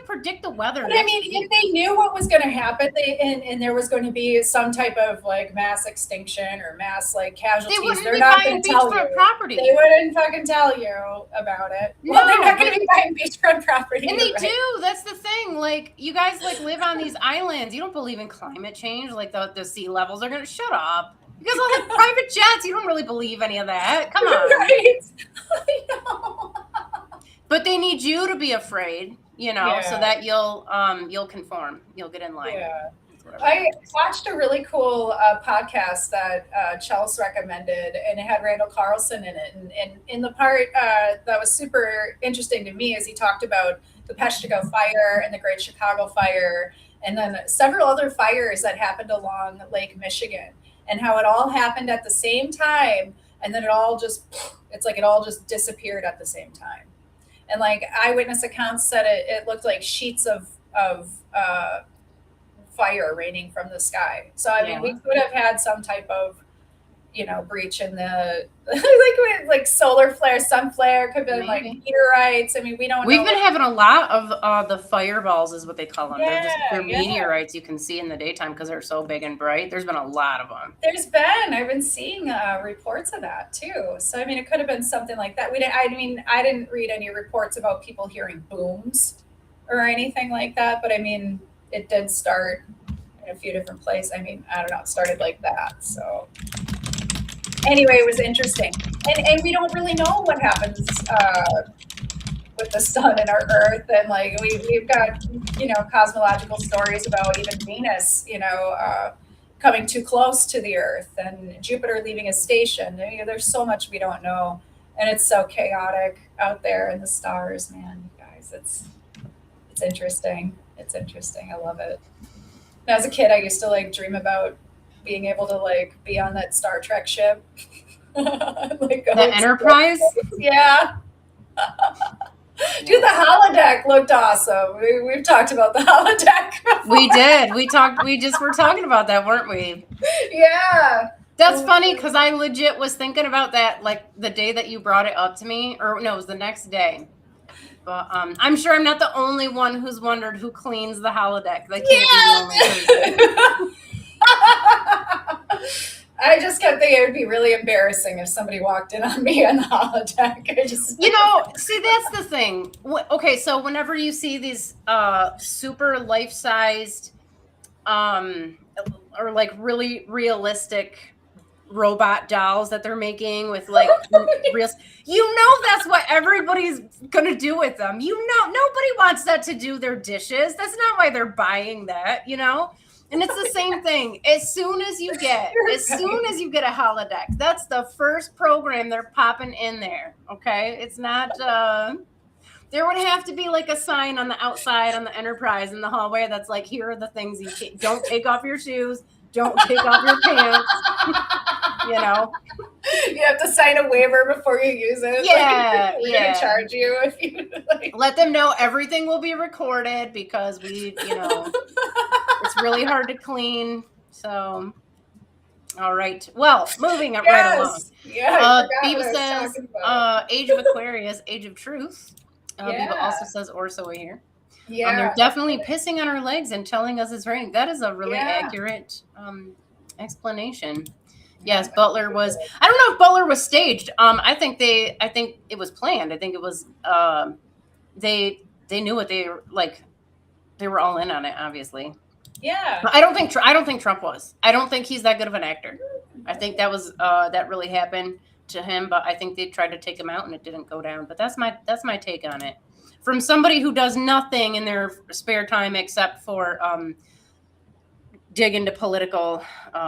predict the weather. But I mean, if they knew what was going to happen, and there was going to be some type of like mass extinction or mass like casualties, they're not going to tell you. Property. They wouldn't fucking tell you about it. No, well, they're not going to be buying beachfront property. And they do. That's the thing. Like you guys like live on these islands. You don't believe in climate change. Like the sea levels are going to shut up. Because all the private jets, you don't really believe any of that. Come on. Right. I know. But they need you to be afraid, so that you'll conform. You'll get in line. Yeah. I watched a really cool podcast that Chelsea recommended, and it had Randall Carlson in it. And in the part that was super interesting to me is he talked about the Peshtigo fire and the Great Chicago Fire, and then several other fires that happened along Lake Michigan, and how it all happened at the same time, and then it all just disappeared at the same time. And like eyewitness accounts said it looked like sheets of fire raining from the sky. So I mean, we could have had some type of breach in the like solar flare, sun flare, could have been like meteorites. I mean, we don't know. We've been having a lot of the fireballs is what they call them. They're meteorites you can see in the daytime because they're so big and bright. There's been a lot of them. I've been seeing reports of that too. So I mean, it could have been something like that. I didn't read any reports about people hearing booms or anything like that, but I mean, it did start in a few different places. I mean, I don't know, it started like that. So anyway, it was interesting. And we don't really know what happens with the sun and our earth. And like we've got, cosmological stories about even Venus, coming too close to the earth, and Jupiter leaving his station. There's so much we don't know. And it's so chaotic out there in the stars, man, you guys. It's interesting. It's interesting. I love it. And as a kid, I used to like dream about being able to like be on that Star Trek ship. Like the Enterprise? Yeah. Dude, the holodeck looked awesome. We've talked about the holodeck before. We did. We just were talking about that, weren't we? Yeah. That's funny because I legit was thinking about that like the day that you brought it up to me, or no, it was the next day. But I'm sure I'm not the only one who's wondered who cleans the holodeck. That can't be the only person. I just kept thinking it would be really embarrassing if somebody walked in on me on the holodeck. See, that's the thing. Okay, so whenever you see these super life-sized or like really realistic robot dolls that they're making with like real, that's what everybody's gonna do with them. Nobody wants that to do their dishes. That's not why they're buying that, And it's the same thing. As soon as you get a holodeck, that's the first program they're popping in there. Okay, it's not. There would have to be like a sign on the outside on the Enterprise in the hallway that's like, here are the things don't take off your shoes, don't take off your pants. You have to sign a waiver before you use it. Yeah, we're gonna charge you if you let them know everything will be recorded because it's really hard to clean. So, all right. Well, moving right along. Yeah. Biba says, Age of Aquarius, Age of Truth. Biba also says Orso here. Yeah. They're definitely pissing on our legs and telling us it's raining. That is a really accurate explanation. Yes, Butler was. I don't know if Butler was staged. I think it was planned. I think it was. They knew what they were like. They were all in on it, obviously. Yeah. I don't think Trump was. I don't think he's that good of an actor. I think that was that really happened to him, but I think they tried to take him out and it didn't go down. But that's my take on it. From somebody who does nothing in their spare time except for dig into political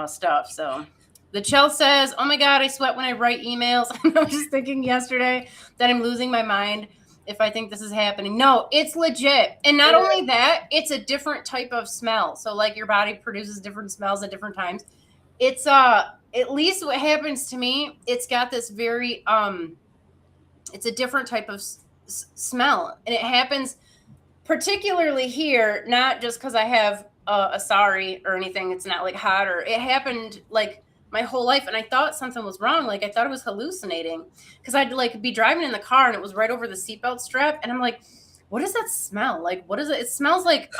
stuff. So the Chell says, "Oh my God, I sweat when I write emails." I was just thinking yesterday that I'm losing my mind if I think this is happening. No, it's legit. And not only that, it's a different type of smell. So like your body produces different smells at different times. It's at least what happens to me, it's got this very it's a different type of smell. And it happens particularly here, not just because I have a sorry or anything. It's not like hot, or it happened like my whole life, and I thought something was wrong. Like I thought it was hallucinating because I'd like be driving in the car and it was right over the seatbelt strap, and I'm like, what does that smell? Like, what is it? It smells like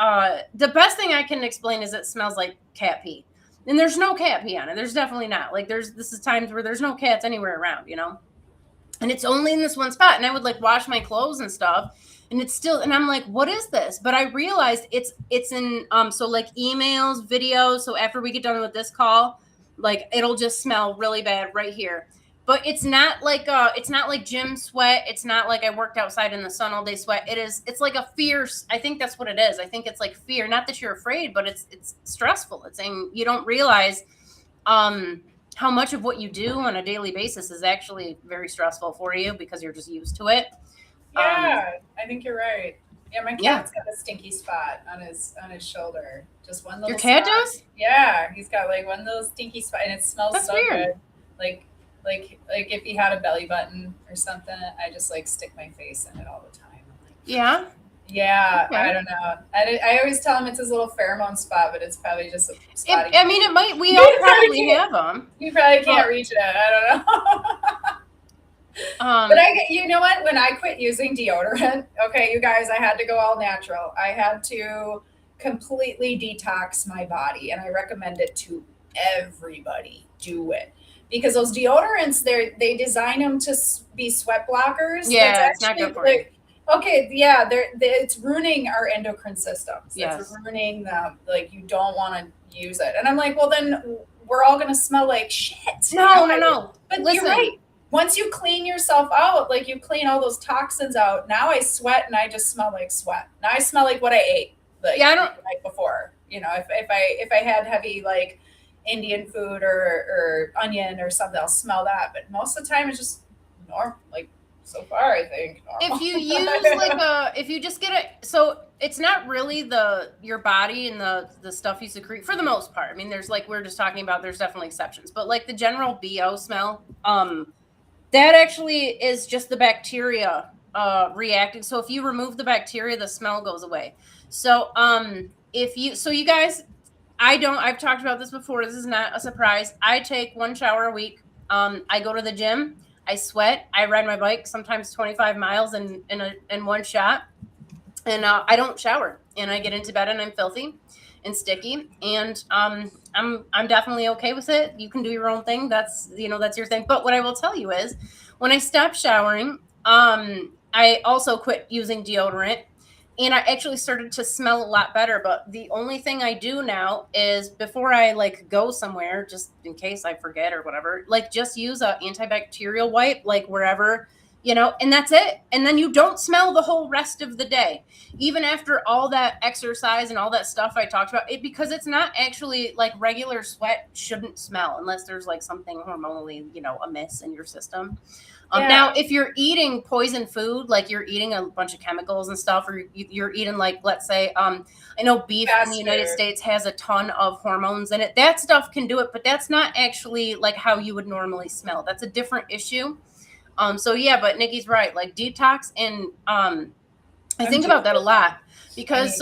the best thing I can explain is it smells like cat pee, and there's no cat pee on it. There's definitely not. Like this is times where there's no cats anywhere around, you know, and it's only in this one spot. And I would like wash my clothes and stuff, and it's still, and I'm like, what is this? But I realized it's in so like emails, videos. So after we get done with this call, like it'll just smell really bad right here. But it's not like gym sweat. It's not like I worked outside in the sun all day sweat. It's like a fierce, I think that's what it is. I think it's like fear. Not that you're afraid, but it's stressful. It's saying you don't realize how much of what you do on a daily basis is actually very stressful for you because you're just used to it. Yeah, I think you're right. Yeah, my cat's got a stinky spot on his shoulder. Just one little Your cat spot. does? Yeah, he's got like one little stinky spot, and it smells That's so weird. good. Like if he had a belly button or something, I just like stick my face in it all the time. I'm like, Yeah. yeah, Okay. I don't know. I always tell him it's his little pheromone spot, but it's probably just a spot. I mean, it might. We all probably have them. You probably can't reach it. I don't know. But you know what? When I quit using deodorant, okay, you guys, I had to go all natural. I had to completely detox my body, and I recommend it to everybody. Do it because those deodorants, they design them to be sweat blockers. Yeah, it's not good for you. Okay, yeah, it's ruining our endocrine systems. Yes. It's ruining them. Like you don't want to use it, and I'm like, well, then we're all gonna smell like shit. No. But Listen. you're right. Once you clean yourself out, like you clean all those toxins out, now I sweat and I just smell like sweat. Now I smell like what I ate the night before. You know, if I had heavy like Indian food or onion or something, I'll smell that. But most of the time it's just normal. Like so far, I think normal. If you use if you just get it, so it's not really your body and the stuff you secrete for the most part. I mean, there's like we were just talking about, there's definitely exceptions, but like the general BO smell, that actually is just the bacteria reacting. So if you remove the bacteria, the smell goes away. So you guys, I've talked about this before. This is not a surprise. I take one shower a week. I go to the gym. I sweat. I ride my bike, sometimes 25 miles in one shot. And I don't shower. And I get into bed and I'm filthy and sticky. And I'm definitely okay with it. You can do your own thing. That's your thing. But what I will tell you is when I stopped showering, I also quit using deodorant. And I actually started to smell a lot better. But the only thing I do now is before I like go somewhere, just in case I forget or whatever, like just use a antibacterial wipe, like wherever, and that's it. And then you don't smell the whole rest of the day, even after all that exercise and all that stuff I talked about it, because it's not actually like regular sweat shouldn't smell unless there's like something hormonally, amiss in your system. Now, if you're eating poison food, like you're eating a bunch of chemicals and stuff, or you're eating like, let's say, I know beef in the United States has a ton of hormones in it. That stuff can do it, but that's not actually like how you would normally smell. That's a different issue. So yeah, but Nikki's right. Like detox, and I think about that a lot because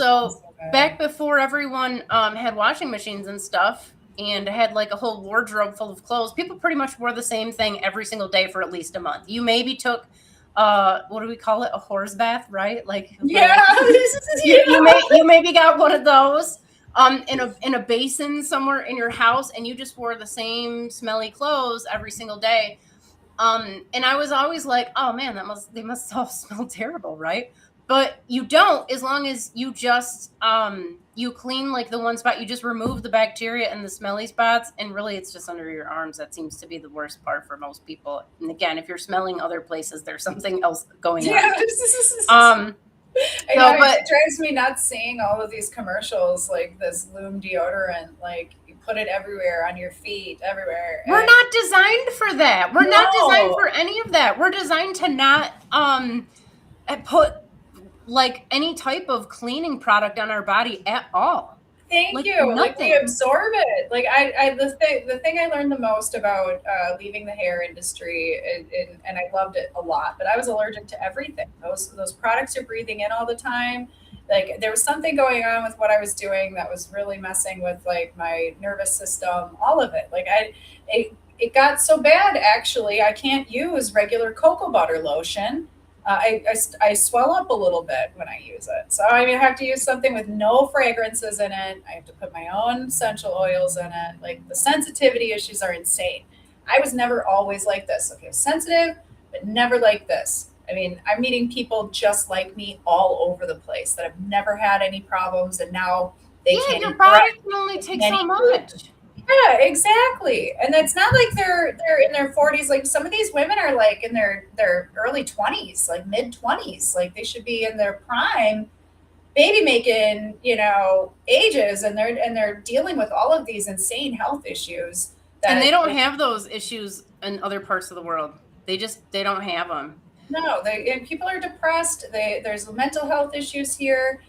back before everyone had washing machines and stuff, and had like a whole wardrobe full of clothes, people pretty much wore the same thing every single day for at least a month. You maybe took what do we call it? A horse bath, right? Like yeah. you maybe got one of those. in a basin somewhere in your house, and you just wore the same smelly clothes every single day. And I was always like, oh man, they must all smell terrible, right? But you don't, as long as you just you clean like the one spot, you just remove the bacteria and the smelly spots, and really it's just under your arms. That seems to be the worst part for most people. And again, if you're smelling other places, there's something else going on. I know, but it drives me nuts seeing all of these commercials, like this Loom deodorant, like you put it everywhere on your feet, everywhere. We're not designed for that. We're not designed for any of that. We're designed to not put like any type of cleaning product on our body at all. Thank you. Nothing. Like we absorb it. Like the thing I learned the most about leaving the hair industry, and I loved it a lot, but I was allergic to everything. Those products you're breathing in all the time. Like there was something going on with what I was doing that was really messing with like my nervous system, all of it. Like it got so bad actually, I can't use regular cocoa butter lotion. I swell up a little bit when I use it. So I have to use something with no fragrances in it. I have to put my own essential oils in it. Like the sensitivity issues are insane. I was never always like this. Okay, sensitive, but never like this. I mean, I'm meeting people just like me all over the place that have never had any problems, and now they can't. Your body can only take so much. Yeah, exactly. And it's not like they're in their 40s. Like some of these women are like in their early 20s, like mid 20s. Like they should be in their prime, baby making, ages, and they're dealing with all of these insane health issues. And they don't have those issues in other parts of the world. They don't have them. No, and people are depressed. There's mental health issues here.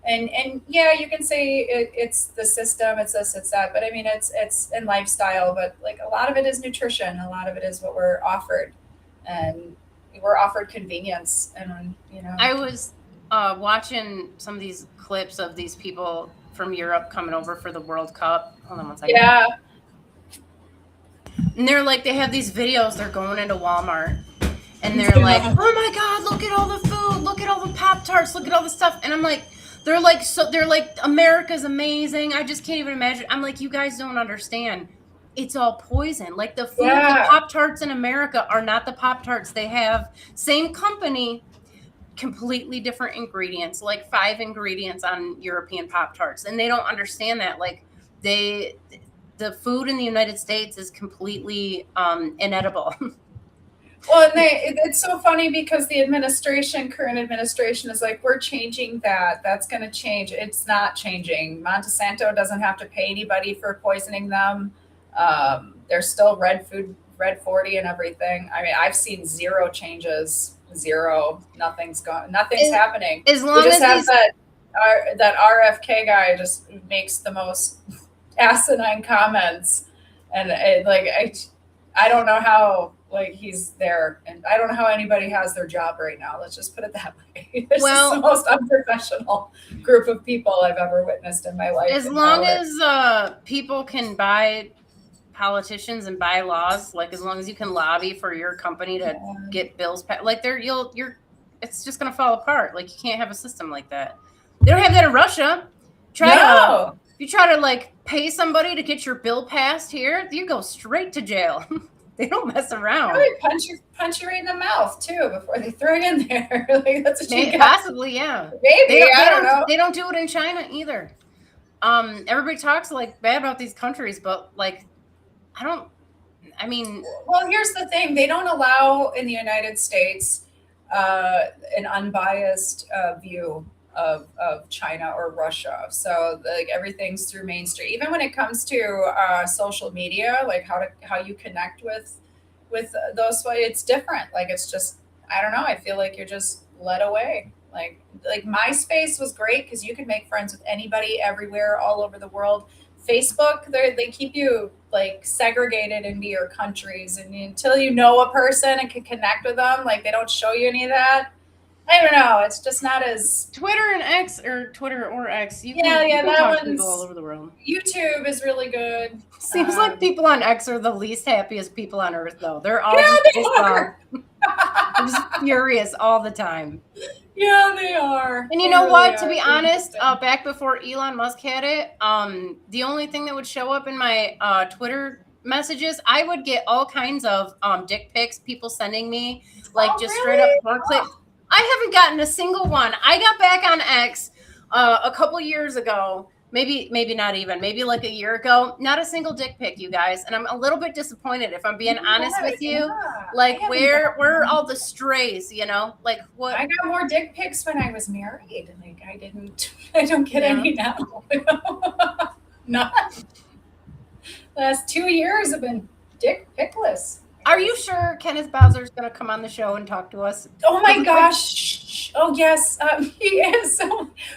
And yeah, you can say it's the system, it's this, it's that, but I mean, it's in lifestyle, but like a lot of it is nutrition. A lot of it is what we're offered, and we're offered convenience. And, I was watching some of these clips of these people from Europe coming over for the World Cup. Hold on one second. Yeah. And they're like, they have these videos, they're going into Walmart and they're like, oh my God, look at all the food, look at all the Pop-Tarts, look at all the stuff. And I'm like, they're like, America's amazing. I just can't even imagine. I'm like, you guys don't understand. It's all poison. Like the food, the Pop-Tarts in America are not the Pop-Tarts they have. Same company, completely different ingredients, like 5 ingredients on European Pop-Tarts. And they don't understand that. Like the food in the United States is completely inedible. Well, and it's so funny because the current administration is like, we're changing that. That's going to change. It's not changing. Monsanto doesn't have to pay anybody for poisoning them. There's still red 40 and everything. I mean, I've seen 0 changes, 0. Nothing's happening. As long as that RFK guy just makes the most asinine comments, and I don't know how. Like he's there, and I don't know how anybody has their job right now. Let's just put it that way. It's just the most unprofessional group of people I've ever witnessed in my life. As long as people can buy politicians and buy laws, like as long as you can lobby for your company to get bills passed, like it's just gonna fall apart. Like you can't have a system like that. They don't have that in Russia. If you try to like pay somebody to get your bill passed here, you go straight to jail. They don't mess around. Probably punch you right in the mouth too before they throw it in there. Like that's what you possibly, yeah. Maybe I don't know. They don't do it in China either. Everybody talks like bad about these countries, but like, well, here's the thing: they don't allow in the United States an unbiased view of China or Russia. So like everything's through mainstream. Even when it comes to social media, like how you connect with those, it's different. Like it's just, I don't know. I feel like you're just led away. Like MySpace was great because you could make friends with anybody everywhere, all over the world. Facebook, they keep you like segregated into your countries, and until you know a person and can connect with them, like they don't show you any of that. I don't know. It's just not as Twitter or X. You can that talk to people all over the world. YouTube is really good. Seems like people on X are the least happiest people on earth, though. They're all just furious all the time. Yeah, they are. And you They know really what? are. To be They're honest, interesting. back before Elon Musk had it, the only thing that would show up in my Twitter messages, I would get all kinds of dick pics, people sending me like Oh, just straight up really? porn clip. Oh, I haven't gotten a single one. I got back on X a couple years ago, maybe not even, maybe like a year ago. Not a single dick pic, you guys, and I'm a little bit disappointed if I'm being honest with you. yeah. Like I haven't where are gotten. all the strays? You know, like what? I got more dick pics when I was married. Like I don't get Yeah. any now. Not last 2 years have been dick pickless. Are you sure Kenneth Bowser's going to come on the show and talk to us? Oh my gosh! Oh yes, he is. So,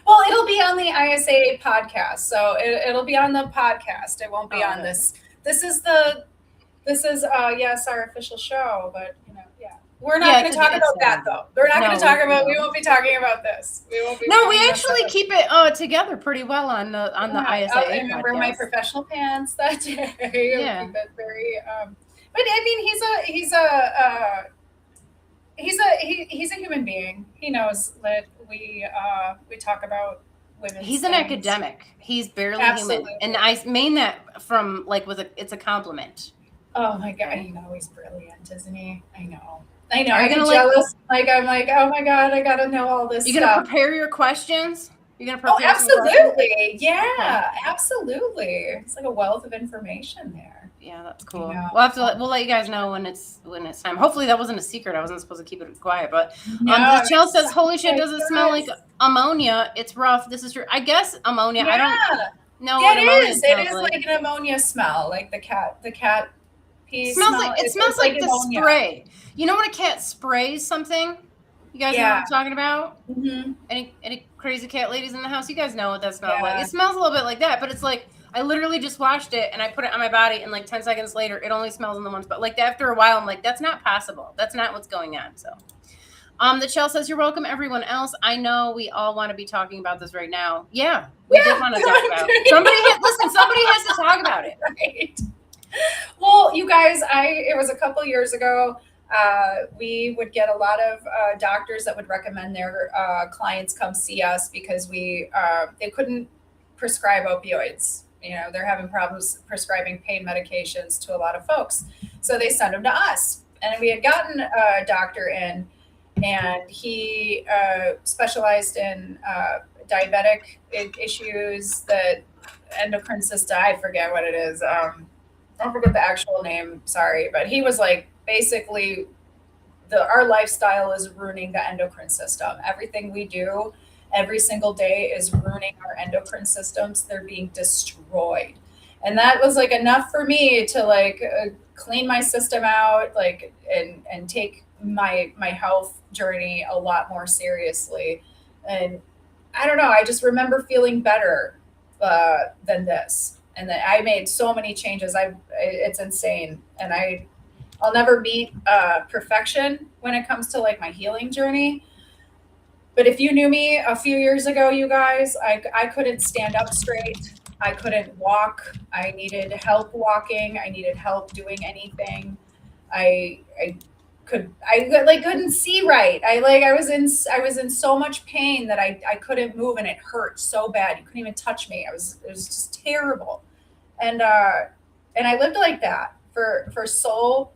well, it'll be on the ISAA podcast, so it'll be on the podcast. It won't be on Okay. this. This is yes, our official show, but yeah. We're not going to talk about that though. We're not going to talk about. We won't be talking about this. We won't be. No, we actually keep it together pretty well on the ISAA I remember my podcast. professional pants that day. Yeah. Keep it very. But I mean, he's a human being. He knows that we talk about women. He's an academic. He's barely Absolutely. human, and I mean that from like it's a compliment. Oh my god, you know he's brilliant, isn't he? I know. Are you I get gonna, jealous. I'm like, oh my god, I gotta know all this. You gonna prepare your questions? You're gonna prepare. Oh, absolutely. Yeah, absolutely. It's like a wealth of information there. Yeah, that's cool. Yeah. We'll let you guys know when it's time. Hopefully that wasn't a secret. I wasn't supposed to keep it quiet, but No, Chell says, "Holy shit, does it smell like ammonia? It's rough." This is true. I guess ammonia. Yeah. I don't know. Yeah, what ammonia it is. It smells is like. like an ammonia smell, like the cat pee Smells smell. like it It's smells like the ammonia. spray. You know when a cat sprays something? You guys know what I'm talking about? Mm-hmm. Any crazy cat ladies in the house? You guys know what that smells Yeah. like. It smells a little bit like that, but it's like I literally just washed it and I put it on my body, and like 10 seconds later, it only smells in the one spot. Like after a while, I'm like, that's not possible. That's not what's going on. So, the Chell says, "You're welcome, everyone else. I know we all want to be talking about this right now. Yeah, we did want to talk about it. Somebody has to talk about it. Right. Well, you guys, it was a couple years ago. We would get a lot of doctors that would recommend their clients come see us because they couldn't prescribe opioids. You know, they're having problems prescribing pain medications to a lot of folks. So they sent them to us. And we had gotten a doctor in, and he specialized in diabetic issues, the endocrine system. I forget what it is. I forget the actual name. Sorry. But he was like, basically, our lifestyle is ruining the endocrine system. Everything we do every single day is ruining our endocrine systems. They're being destroyed. And that was like enough for me to like clean my system out, like, and take my health journey a lot more seriously. And I don't know, I just remember feeling better than this. And that I made so many changes. It's insane. And I'll never meet perfection when it comes to like my healing journey. But if you knew me a few years ago, you guys, I couldn't stand up straight. I couldn't walk. I needed help walking. I needed help doing anything. I couldn't see right. I was in so much pain that I couldn't move, and it hurt so bad. You couldn't even touch me. It was just terrible. And I lived like that for so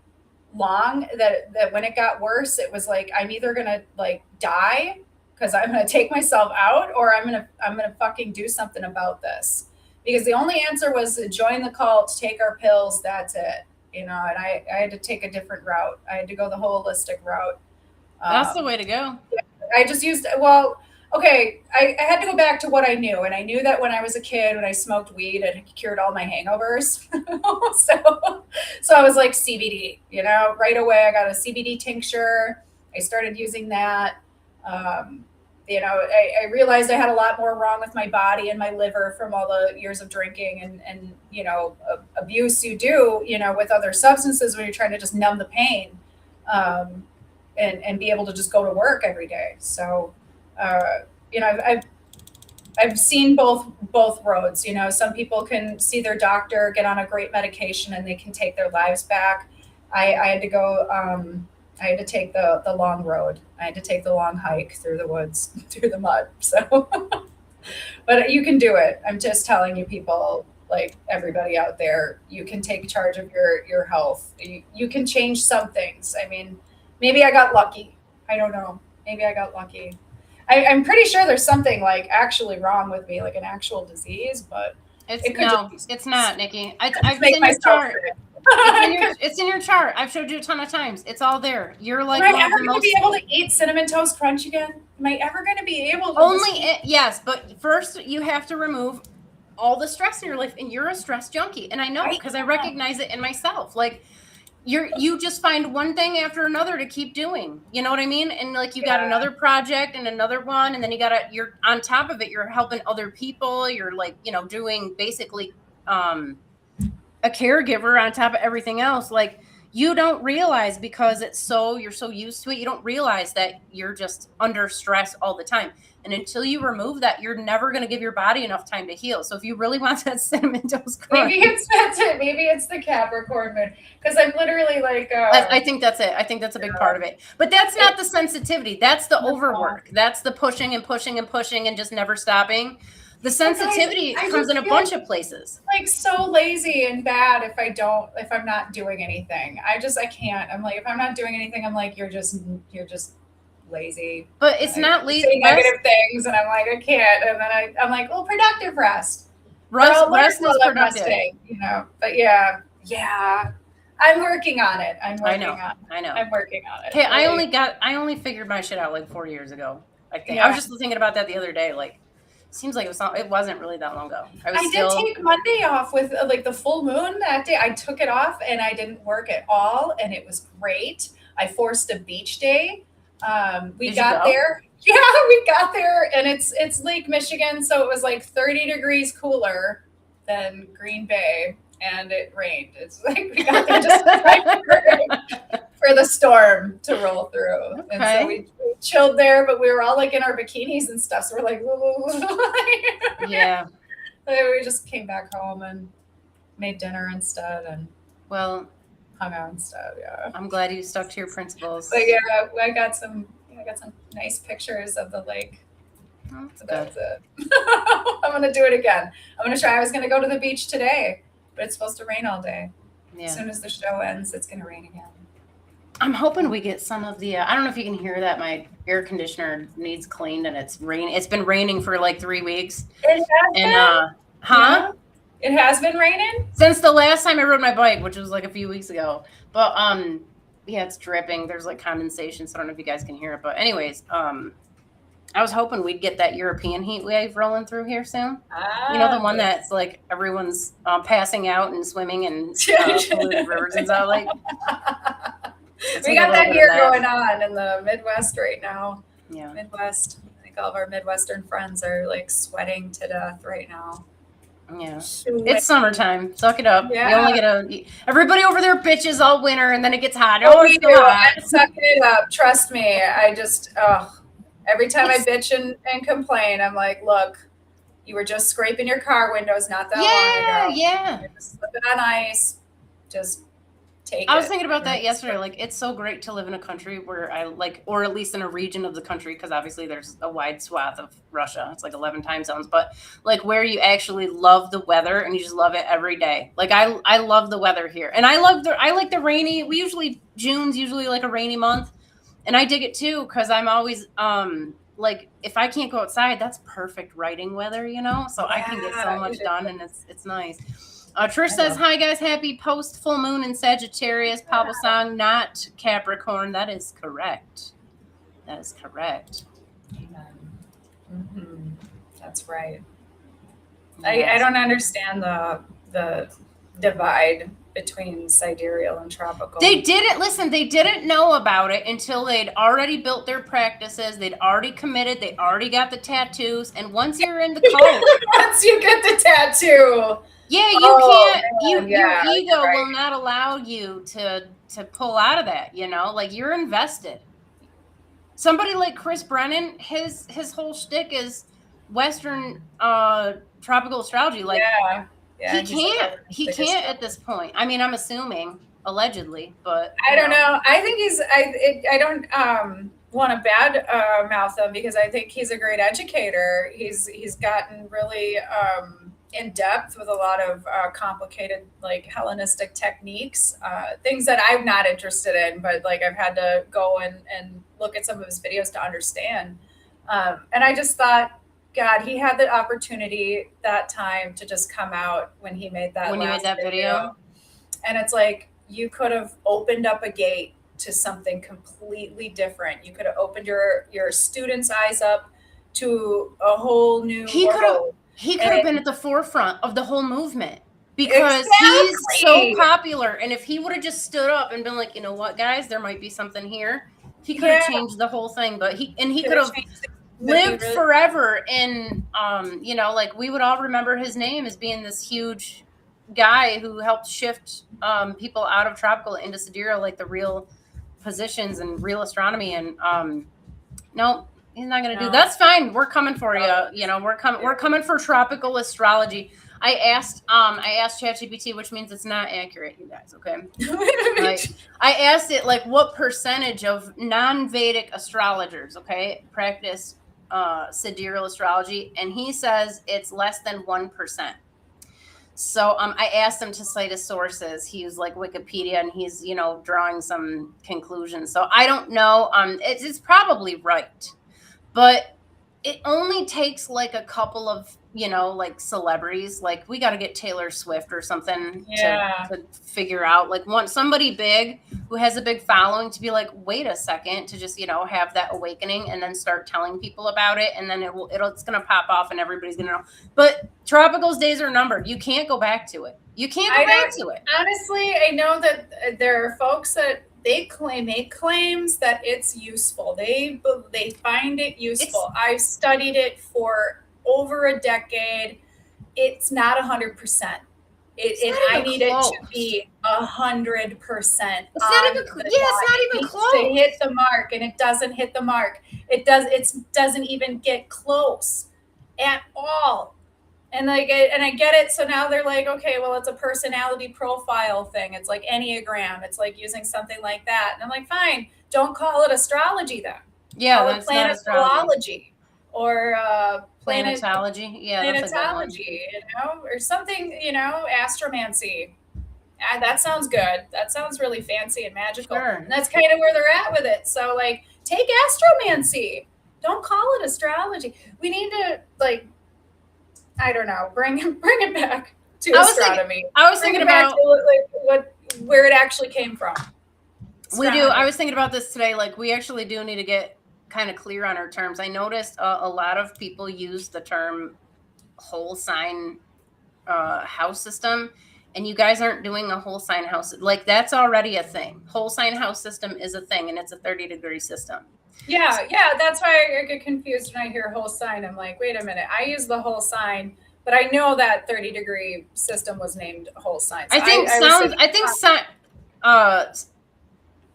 long that when it got worse, it was like, I'm either gonna like die because I'm gonna take myself out, or I'm gonna fucking do something about this. Because the only answer was to join the cult, take our pills, that's it. You know, and I had to take a different route. I had to go the holistic route. That's the way to go. I just used, well, okay, I had to go back to what I knew. And I knew that when I was a kid, when I smoked weed, it cured all my hangovers. So I was like CBD, you know, right away. I got a CBD tincture. I started using that. You know, I realized I had a lot more wrong with my body and my liver from all the years of drinking and you know, abuse you do, you know, with other substances when you're trying to just numb the pain and be able to just go to work every day. So, you know, I've seen both roads. You know, some people can see their doctor, get on a great medication, and they can take their lives back. I had to go I had to take the long road. I had to take the long hike through the woods, through the mud. So, but you can do it. I'm just telling you, people, like everybody out there, you can take charge of your health. You can change some things. I mean, maybe I got lucky. I don't know. Maybe I got lucky. I'm pretty sure there's something like actually wrong with me, like an actual disease, but it's not, Nikki. I've make seen your myself chart. sick. It's in your chart. I've showed you a ton of times. It's all there. You're like Am I one of ever the going to most be able to eat Cinnamon Toast Crunch again? Am I ever going to be able to yes, but first you have to remove all the stress in your life, and you're a stress junkie, and I know because I recognize it in myself. Like you just find one thing after another to keep doing. You know what I mean? And like you got another project and another one, and then you're on top of it. You're helping other people. You're like doing basically a caregiver on top of everything else. Like you don't realize because you're so used to it. You don't realize that you're just under stress all the time. And until you remove that, you're never going to give your body enough time to heal. So if you really want that Cinnamon Toast Crunch, maybe it's the Capricorn moon, because I'm literally like I think that's it. I think that's a big part of it. But that's not the sensitivity. That's the overwork. That's the pushing and pushing and pushing and just never stopping. The sensitivity comes in a bunch of places. Like so lazy and bad if I'm not doing anything. I can't. I'm like, if I'm not doing anything, I'm like, you're just lazy. But it's not lazy. Say negative things, and I'm like, I can't. And then I'm like, well, productive rest. Rest is productive. Resting, But yeah. I'm working on it. I know. I'm working on it. Okay, I only figured my shit out like 4 years ago. I think I was just thinking about that the other day. Like, seems like it wasn't really that long ago. I did take Monday off with like the full moon that day. I took it off and I didn't work at all, and it was great. I forced a beach day. We got there. Yeah, we got there, and it's Lake Michigan, so it was like 30 degrees cooler than Green Bay, and it rained. It's like we got there just for the storm to roll through. Okay. And so we chilled there, but we were all like in our bikinis and stuff. So we're like, yeah. We just came back home and made dinner instead, and hung out instead. Yeah. I'm glad you stuck to your principles. But yeah, I got some nice pictures of the lake. Oh, so that's it. I'm gonna do it again. I'm gonna try. I was gonna go to the beach today, but it's supposed to rain all day. Yeah. As soon as the show ends, it's gonna rain again. I'm hoping we get some of the. I don't know if you can hear that. My air conditioner needs cleaned, and it's raining. It's been raining for like 3 weeks. It has been. Yeah. It has been raining since the last time I rode my bike, which was like a few weeks ago. But yeah, it's dripping. There's like condensation, so I don't know if you guys can hear it. But anyways, I was hoping we'd get that European heat wave rolling through here soon. The one that's like everyone's passing out and swimming in polluted rivers and stuff. Like we got that here going on in the Midwest right now. Yeah, Midwest. I think all of our Midwestern friends are like sweating to death right now. Yeah, it's summertime. Suck it up. Yeah. You only get everybody over there bitches all winter, and then it gets hot. Oh, we do. I'm sucking it up. Trust me. I just every time I bitch and complain, I'm like, look, you were just scraping your car windows not that long ago. Yeah. You're just slipping on ice. Just take it. I was thinking about that yesterday. Like, it's so great to live in a country where I like, or at least in a region of the country, because obviously there's a wide swath of Russia. It's like 11 time zones, but like where you actually love the weather and you just love it every day. Like I love the weather here, and I like the rainy. June's usually like a rainy month, and I dig it too because I'm always like if I can't go outside, that's perfect writing weather, so I can get so much done, and it's nice. Trish says, hi, guys. Happy post-full moon in Sagittarius. Pablo Song, not Capricorn. That is correct. Amen. Mm-hmm. That's right. Yes. I don't understand the divide between sidereal and tropical. They didn't know about it until they'd already built their practices. They'd already committed. They already got the tattoos. And once you're in the code. Once you get the tattoo. Yeah, you can't. Your ego will not allow you to pull out of that. Like you're invested. Somebody like Chris Brennan, his whole shtick is Western tropical astrology. Like he can't at this point. I mean, I'm assuming. allegedly, but I don't know. I think I don't want to bad mouth him because I think he's a great educator. He's gotten really in depth with a lot of complicated like Hellenistic techniques, things that I'm not interested in, but like I've had to go and look at some of his videos to understand. And I just thought, God, he had the opportunity that time to just come out when he made that when you made that video. And it's like, you could have opened up a gate to something completely different. You could have opened your students' eyes up to a whole new world. He could have been at the forefront of the whole movement because he's so popular. And if he would have just stood up and been like, you know what, guys, there might be something here, he could have changed the whole thing. But he could have lived forever. And you know, like we would all remember his name as being this huge guy who helped shift people out of tropical into sidereal, like the real positions and real astronomy. And no, he's not going to do. That's fine. We're coming for you. You know, we're coming for tropical astrology. I asked ChatGPT, which means it's not accurate, you guys. Okay. Like, I asked it like what percentage of non-Vedic astrologers, okay, practice sidereal astrology, and he says it's less than 1%. So I asked him to cite his sources. He used like Wikipedia, and he's, you know, drawing some conclusions. So I don't know. It's probably right, but it only takes like a couple of, you know, like celebrities. Like we got to get Taylor Swift or something to figure out like somebody big who has a big following to be like, wait a second, to just, you know, have that awakening and then start telling people about it. And then it's going to pop off and everybody's going to know. But Tropical's days are numbered. You can't go back to it. You can't go back to it. Honestly, I know that there are folks that make claims that it's useful. They find it useful. I've studied it for over a decade. It's not 100%. I need it to be 100%. It's not even close to hit the mark, and it doesn't hit the mark. It doesn't even get close at all. And I get it. So now they're like, okay, well, it's a personality profile thing. It's like Enneagram. It's like using something like that. And I'm like, fine, don't call it astrology then. Yeah, call it planetology or planetology. Yeah, planetology, you know, or something, you know, astromancy. That sounds good. That sounds really fancy and magical. Sure. And that's kind of where they're at with it. So like, take astromancy. Don't call it astrology. We need to like, I don't know, bring it back to astronomy. I was thinking about where it actually came from. Astronomy. We do. I was thinking about this today. Like, we actually do need to get kind of clear on our terms. I noticed a lot of people use the term whole sign house system, and you guys aren't doing a whole sign house. Like, that's already a thing. Whole sign house system is a thing, and it's a 30-degree system. Yeah, that's why I get confused when I hear whole sign. I'm like, wait a minute, I use the whole sign, but I know that 30-degree system was named whole sign. So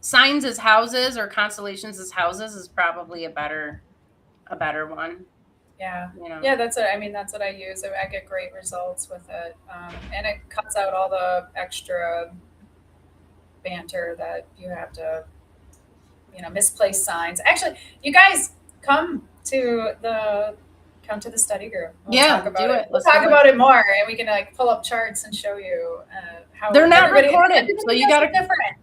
signs as houses or constellations as houses is probably a better one. Yeah, you know? Yeah, that's what I use. I get great results with it, and it cuts out all the extra banter that you have to, you know, misplaced signs. Actually, you guys come to the study group. We'll talk about it. We'll talk about it more, and we can like pull up charts and show you how they're not recorded. So you got to different.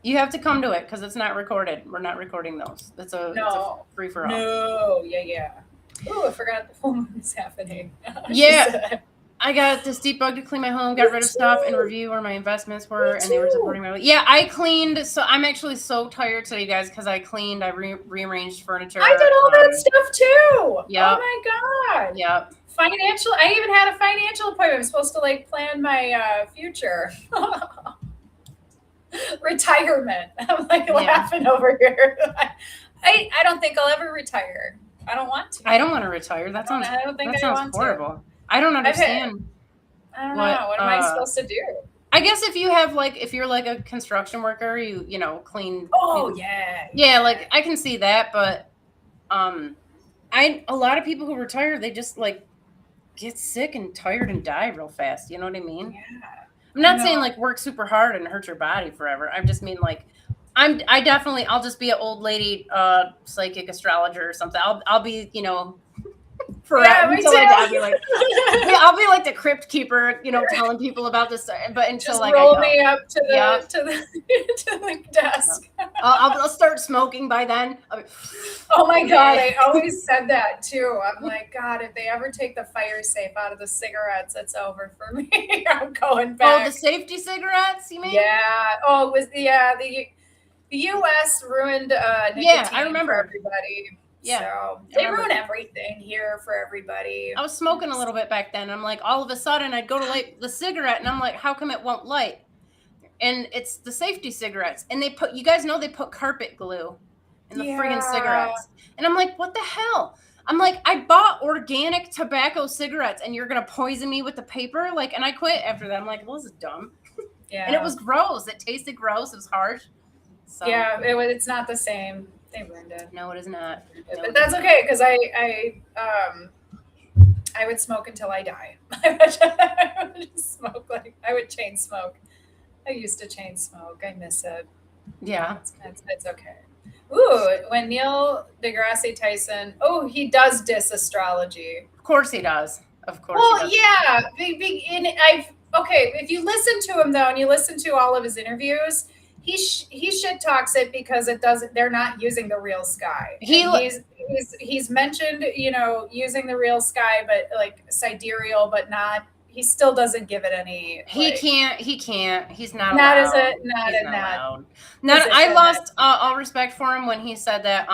You have to come to it because it's not recorded. We're not recording those. It's a free for all. No, yeah. Oh, I forgot the full moon is happening. Yeah. I got this deep bug to clean my home, got rid of stuff, and review where my investments were, and they were supporting my. Yeah, I cleaned. So I'm actually so tired today, guys, because I cleaned. I rearranged furniture. I did all that stuff too. Yep. Oh my God. Yep. Financial. I even had a financial appointment. I'm supposed to like plan my future. Retirement. I'm like laughing over here. I don't think I'll ever retire. I don't want to. I don't want to retire. That sounds horrible. I don't understand. I don't know. What am I supposed to do? I guess if you're like a construction worker, you know, clean. Oh, yeah. Like I can see that, but a lot of people who retire, they just like get sick and tired and die real fast. You know what I mean? Yeah. I'm not saying like work super hard and hurt your body forever. I just mean like I'll just be an old lady psychic astrologer or something. I'll be, you know, forever until I die. I'll be like the crypt keeper, you know, telling people about this, but until just like roll I me up to the to the desk. I'll start smoking by then. Oh my God, I always said that too. I'm like, God, if they ever take the fire safe out of the cigarettes, it's over for me. I'm going back. Oh, the safety cigarettes, you mean? Yeah. Oh, it was the U.S. ruined nicotine I remember. for everybody. Yeah, so they ruin everything here for everybody. I was smoking a little bit back then. I'm like, all of a sudden, I'd go to light the cigarette, and I'm like, how come it won't light? And it's the safety cigarettes, and you guys know they put carpet glue in the friggin' cigarettes, and I'm like, what the hell? I'm like, I bought organic tobacco cigarettes, and you're gonna poison me with the paper? Like, and I quit after that. I'm like, well, this is dumb. Yeah, and it was gross. It tasted gross. It was harsh. So. Yeah, it's not the same. They ruined it. No, it is not. But that's okay because I would smoke until I die. I would smoke I would chain smoke. I used to chain smoke. I miss it. Yeah, it's okay. Ooh, when Neil deGrasse Tyson. Oh, he does diss astrology. Of course he does. Of course. Well, yeah. If you listen to him though, and you listen to all of his interviews. He shit talks it because it doesn't. They're not using the real sky. He's mentioned, you know, using the real sky, but like sidereal, but not. He still doesn't give it any. He can't. He's not. Not allowed. as a not in that. Not. I lost all respect for him when he said that.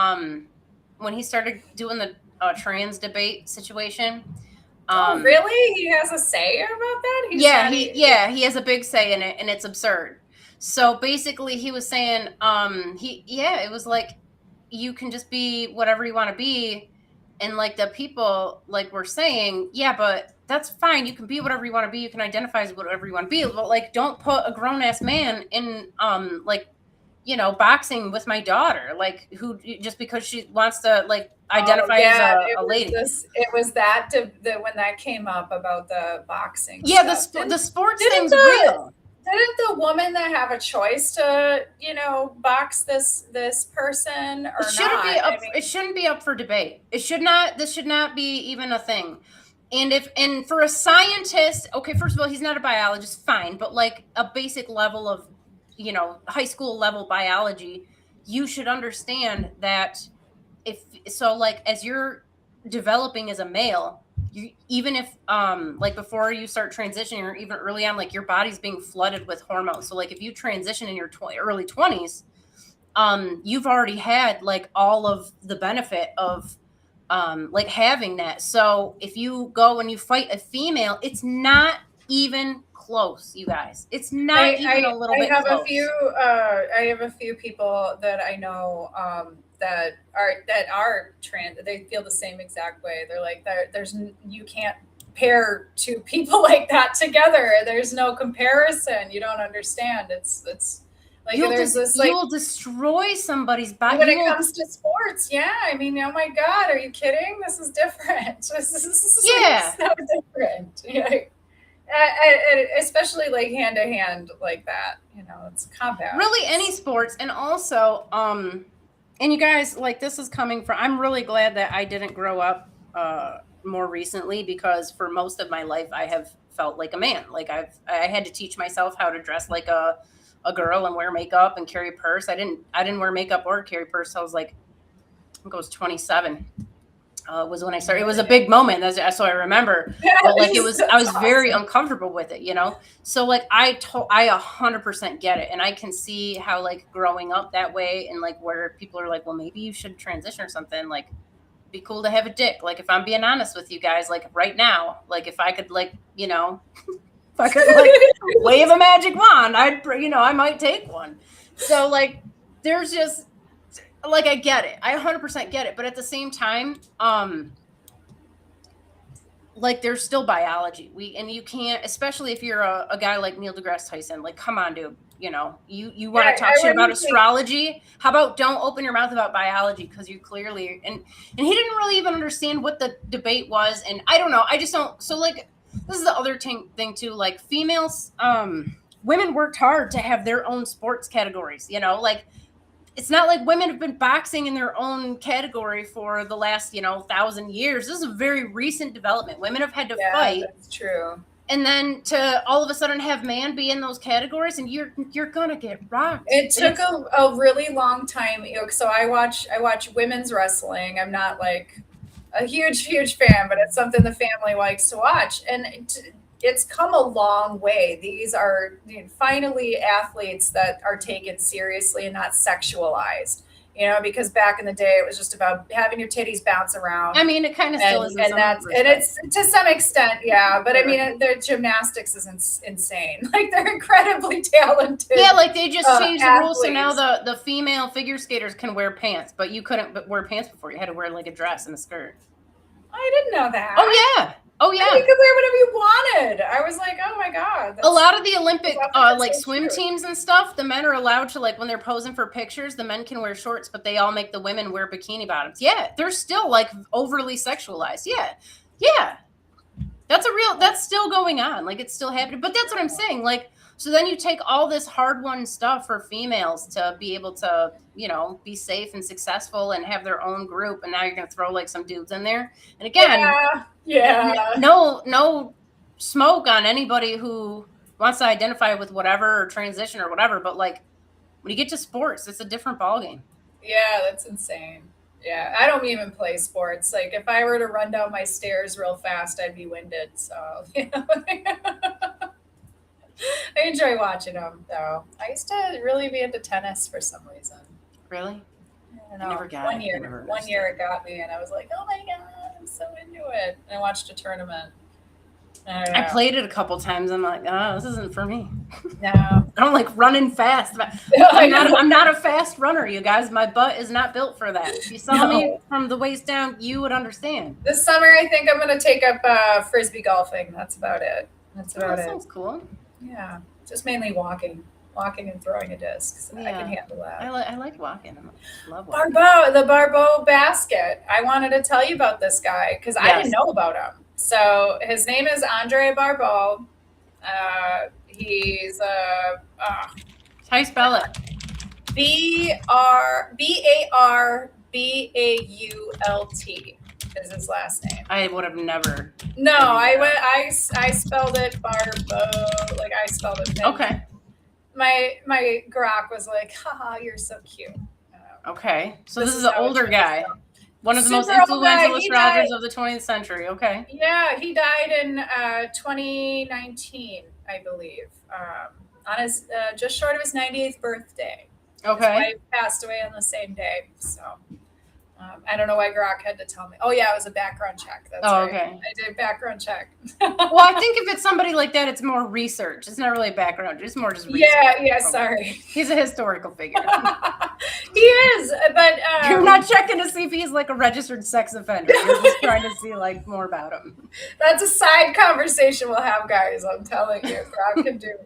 When he started doing the trans debate situation. Oh, really? He has a say about that? He has a big say in it, and it's absurd. So basically he was saying, it was like, you can just be whatever you want to be. And like the people like were saying, yeah, but that's fine. You can be whatever you want to be. You can identify as whatever you want to be, but like, don't put a grown ass man in, like, you know, boxing with my daughter, like who, just because she wants to like identify as a lady. It was that when that came up about the boxing. Yeah. The sports thing's real. Didn't the woman that have a choice to, you know, box this person or not? It shouldn't be up for debate. This should not be even a thing. And for a scientist, okay, first of all, he's not a biologist, fine, but like a basic level of, you know, high school level biology, you should understand that as you're developing as a male, even if like before you start transitioning or even early on, like your body's being flooded with hormones. So like if you transition in your early 20s, you've already had like all of the benefit of like having that. So if you go and you fight a female, it's not even close, you guys. It's not even a little bit close. I have a few people that I know that are trans. They feel the same exact way. They're like, you can't pair two people like that together. There's no comparison. You don't understand. It's like you'll destroy somebody's body when it comes to sports. Yeah, I mean, oh my God, are you kidding? This is different. This is so different. Yeah. Especially like hand to hand like that. You know, it's combat. Really, any sports, and also and you guys, like, this is coming from, I'm really glad that I didn't grow up more recently, because for most of my life, I have felt like a man. Like I had to teach myself how to dress like a girl and wear makeup and carry a purse. I didn't wear makeup or carry a purse. So I was like, I think I was 27. Was when I started. It was a big moment. So I remember, but like I was very uncomfortable with it, you know? So like I 100% get it. And I can see how like growing up that way and like where people are like, well, maybe you should transition or something, like be cool to have a dick. Like if I'm being honest with you guys, like right now, like if I could like, you know, if I could like wave a magic wand, I might take one. So like, there's just, like, I get it. I 100% get it. But at the same time, like, there's still biology. And you can't, especially if you're a guy like Neil deGrasse Tyson, like, come on, dude. You know, you want to talk shit about astrology? How about don't open your mouth about biology? Because you clearly, and he didn't really even understand what the debate was. And I don't know. I just don't. So, like, this is the other thing too. Like females, women worked hard to have their own sports categories. Like it's not like women have been boxing in their own category for the last 1,000 years. This is a very recent development. Women have had to fight. That's true. And then to all of a sudden have man be in those categories, and you're gonna get rocked. It took a really long time. So I watch women's wrestling. I'm not like a huge fan, but it's something the family likes to watch, and it's come a long way. These are finally athletes that are taken seriously and not sexualized. Because back in the day, it was just about having your titties bounce around. I mean, it kind of still is. And it's to some extent, yeah. But I mean, their gymnastics is insane. Like they're incredibly talented. Yeah, like they just changed the rules, so now the female figure skaters can wear pants, but you couldn't wear pants before. You had to wear like a dress and a skirt. I didn't know that. Oh yeah. You could wear whatever you wanted. I was like, oh my god. A lot of the Olympic like swim teams and stuff, the men are allowed to, like when they're posing for pictures, the men can wear shorts, but they all make the women wear bikini bottoms. Yeah, they're still like overly sexualized. Yeah. That's still going on. Like it's still happening. But that's what I'm saying. Like, so then you take all this hard-won stuff for females to be able to, be safe and successful and have their own group, and now you're going to throw like some dudes in there. And again, no smoke on anybody who wants to identify with whatever or transition or whatever, but like when you get to sports, it's a different ballgame. Yeah, that's insane. Yeah, I don't even play sports. Like if I were to run down my stairs real fast, I'd be winded. So I enjoy watching them, though. I used to really be into tennis for some reason. Really? I never got it. One year it got me, and I was like, oh my god, I'm so into it. And I watched a tournament. I played it a couple times. I'm like, oh, this isn't for me. No. I don't like running fast. I'm not a fast runner, you guys. My butt is not built for that. If you saw me from the waist down, you would understand. This summer, I think I'm going to take up frisbee golfing. That's about it. That sounds cool. Yeah, just mainly walking and throwing a disc. So I can handle that. I like walking. I love walking. The Barbeau basket. I wanted to tell you about this guy because I didn't know about him. So his name is Andre Barbeau. He's how you spell it? Barbault is his last name. I would have never. No, I spelled it Barbeau. Like I spelled it. Okay. My grok was like, haha, you're so cute. Okay. So this is an older guy. One of the most influential astrologers of the 20th century. Okay. Yeah, he died in 2019, I believe, on his just short of his 98th birthday. Okay. His wife passed away on the same day, so I don't know why Grok had to tell me. Oh yeah, it was a background check. That's right. Okay. I did a background check. Well, I think if it's somebody like that, it's more research. It's not really a background. It's more just research. Yeah. Sorry. He's a historical figure. He is, but you're not checking to see if he's like a registered sex offender. You're just trying to see like more about him. That's a side conversation we'll have, guys. I'm telling you, Grok can do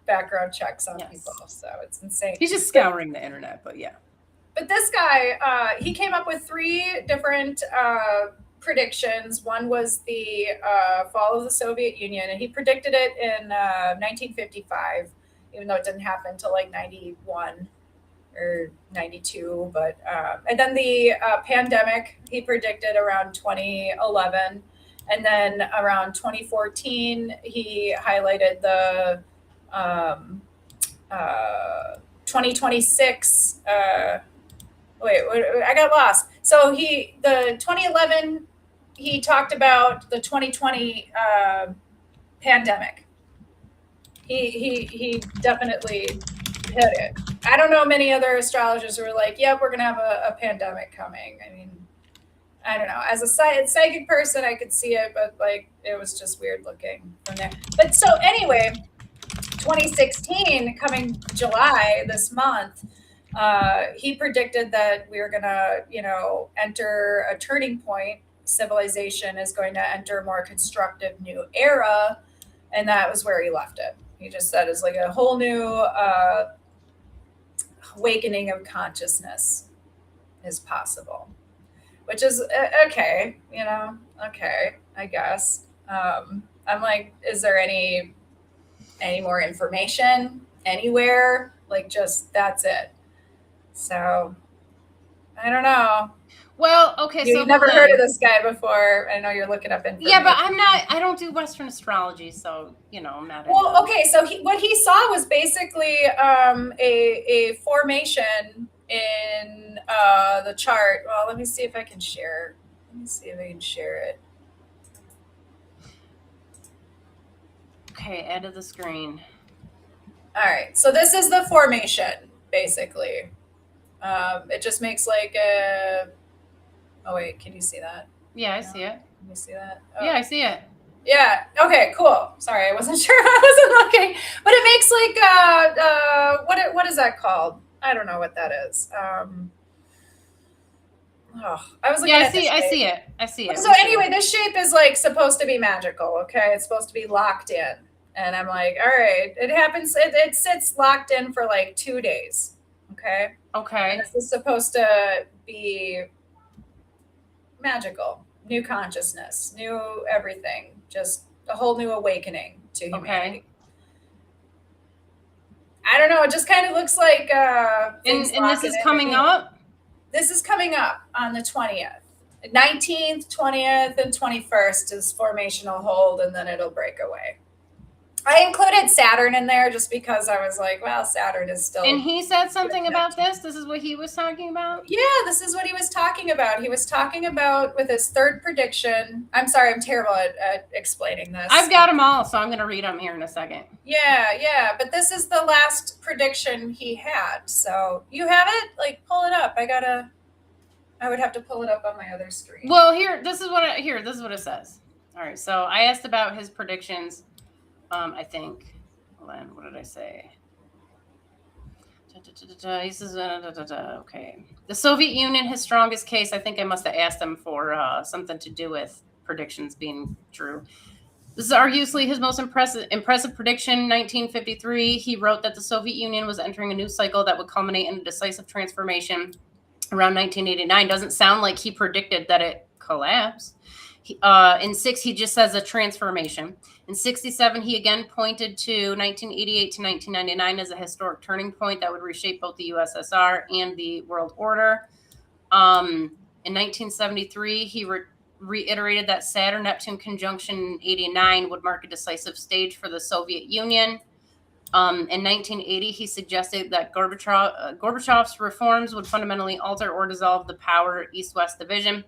background checks on people, so it's insane. He's just scouring the internet, but yeah. But this guy, he came up with 3 different predictions. One was the fall of the Soviet Union, and he predicted it in 1955, even though it didn't happen until like 91 or 92. But and then the pandemic, he predicted around 2011. And then around 2014, he highlighted the 2026 wait, I got lost. So the 2011, he talked about the 2020 pandemic. He definitely hit it. I don't know many other astrologers who were like, yep, we're going to have a pandemic coming. I mean, I don't know. As a psychic person, I could see it, but like it was just weird looking from there. But so anyway, 2016, coming July this month, he predicted that we were going to, enter a turning point. Civilization is going to enter a more constructive new era. And that was where he left it. He just said it's like a whole new awakening of consciousness is possible, which is okay, okay, I guess. I'm like, is there any more information anywhere? Like, just that's it. So I don't know. Well, okay, so You've never heard of this guy before. I know you're looking up information. Yeah, but I don't do Western astrology, so, I'm not. Well, okay, so what he saw was basically a formation in the chart. Well, let me see if I can share. Let me see if I can share it. Okay, add to the screen. All right, so this is the formation, basically. It just makes like a... Oh, wait, can you see that? Yeah, I see it. Can you see that? Oh. Yeah, I see it. Yeah, okay, cool. Sorry, I wasn't sure if I wasn't looking. But it makes like, what is that called? I don't know what that is. I was looking at this shape. I see it. So anyway, this shape is like supposed to be magical, okay? It's supposed to be locked in. And I'm like, all right, it happens, it sits locked in for like 2 days, okay? Okay. And this is supposed to be magical, new consciousness, new everything, just a whole new awakening to humanity. Okay. I don't know, it just kind of looks like and this is coming up? This is coming up on the 20th. 19th, 20th, and 21st is formational hold, and then it'll break away. I included Saturn in there just because I was like, well, Saturn is still... And he said something about this? This is what he was talking about? Yeah, this is what he was talking about. He was talking about with his third prediction. I'm sorry, I'm terrible at explaining this. I've got them all, so I'm going to read them here in a second. Yeah. But this is the last prediction he had. So you have it? Like, pull it up. I would have to pull it up on my other screen. Well, this is what it says. All right, so I asked about his predictions. I think. Hold on, what did I say? He says, okay. The Soviet Union, his strongest case. I think I must have asked him for something to do with predictions being true. This is arguably his most impressive prediction. 1953, he wrote that the Soviet Union was entering a new cycle that would culminate in a decisive transformation around 1989. Doesn't sound like he predicted that it collapsed. In 6, he just says a transformation. In 67, he again pointed to 1988 to 1999 as a historic turning point that would reshape both the USSR and the world order. In 1973, he reiterated that Saturn-Neptune conjunction in 89 would mark a decisive stage for the Soviet Union. In 1980, he suggested that Gorbachev's reforms would fundamentally alter or dissolve the power East-West division.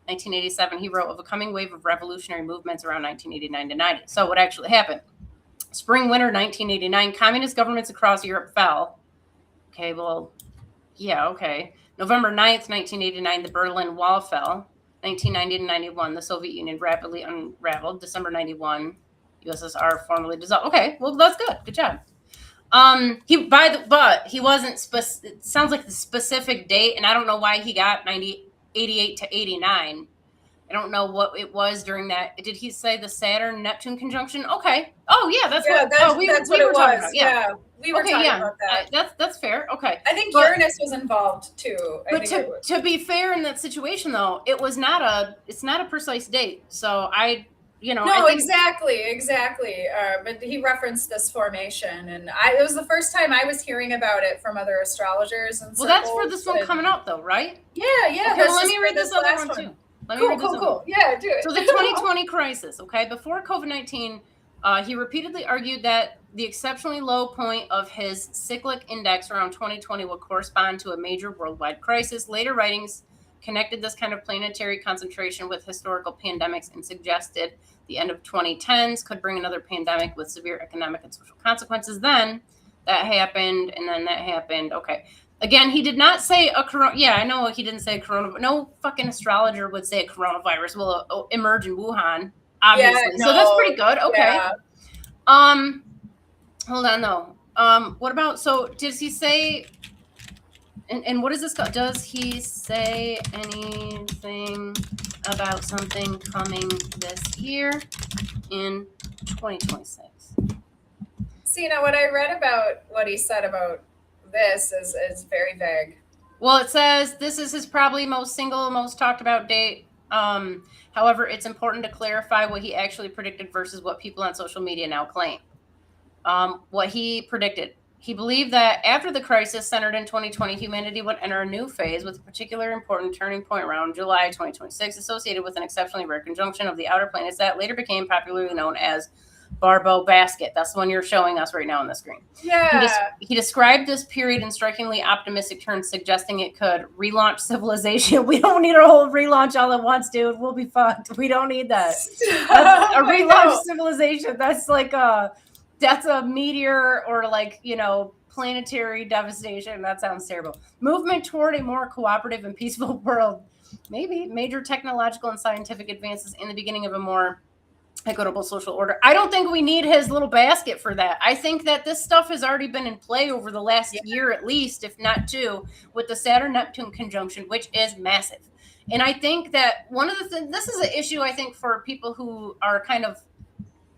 1987, he wrote of a coming wave of revolutionary movements around 1989 to 90. So what actually happened? Spring, winter 1989, communist governments across Europe fell. Okay, well, yeah, okay. November 9th, 1989, the Berlin Wall fell. 1990 to 91, the Soviet Union rapidly unraveled. December 91, USSR formally dissolved. Okay, well, that's good. Good job. He wasn't it sounds like the specific date, and I don't know why he got 88 to 89. I don't know what it was during that. Did he say the Saturn-Neptune conjunction? Okay. Oh, yeah, that's what it was. Yeah, we were talking about that. That's fair. Okay. I think Uranus was involved too. But to be fair in that situation, though, it's not a precise date. So exactly. But he referenced this formation, and it was the first time I was hearing about it from other astrologers. And well, that's for this one coming up, though, right? Yeah. Okay, well, let me read this other one too. Cool. Yeah, do it. So the 2020 crisis. Okay, before COVID-19, he repeatedly argued that the exceptionally low point of his cyclic index around 2020 would correspond to a major worldwide crisis. Later writings connected this kind of planetary concentration with historical pandemics and suggested the end of 2010s could bring another pandemic with severe economic and social consequences. Then that happened, and then that happened. Okay. Again, he did not say a corona. Yeah, I know he didn't say corona. No fucking astrologer would say a coronavirus will emerge in Wuhan, obviously. Yeah, so that's pretty good. Okay. Yeah. Hold on though. What about? So does he say? And what is this called? Does he say anything about something coming this year in 2026? See, now what I read about what he said about this is very vague. Well, it says this is his probably most talked about date However, it's important to clarify what he actually predicted versus what people on social media now claim. What he predicted. He believed that after the crisis centered in 2020, humanity would enter a new phase with a particular important turning point around July 2026, associated with an exceptionally rare conjunction of the outer planets that later became popularly known as Barbo Basket. That's the one you're showing us right now on the screen. Yeah. He described this period in strikingly optimistic terms, suggesting it could relaunch civilization. We don't need a whole relaunch all at once, dude. We'll be fucked. We don't need that. That's a relaunch civilization. That's like that's a meteor or like, planetary devastation. That sounds terrible. Movement toward a more cooperative and peaceful world. Maybe major technological and scientific advances in the beginning of a more equitable social order. I don't think we need his little basket for that. I think that this stuff has already been in play over the last year at least, if not two, with the Saturn-Neptune conjunction, which is massive. And I think that one of the things, this is an issue, I think, for people who are kind of,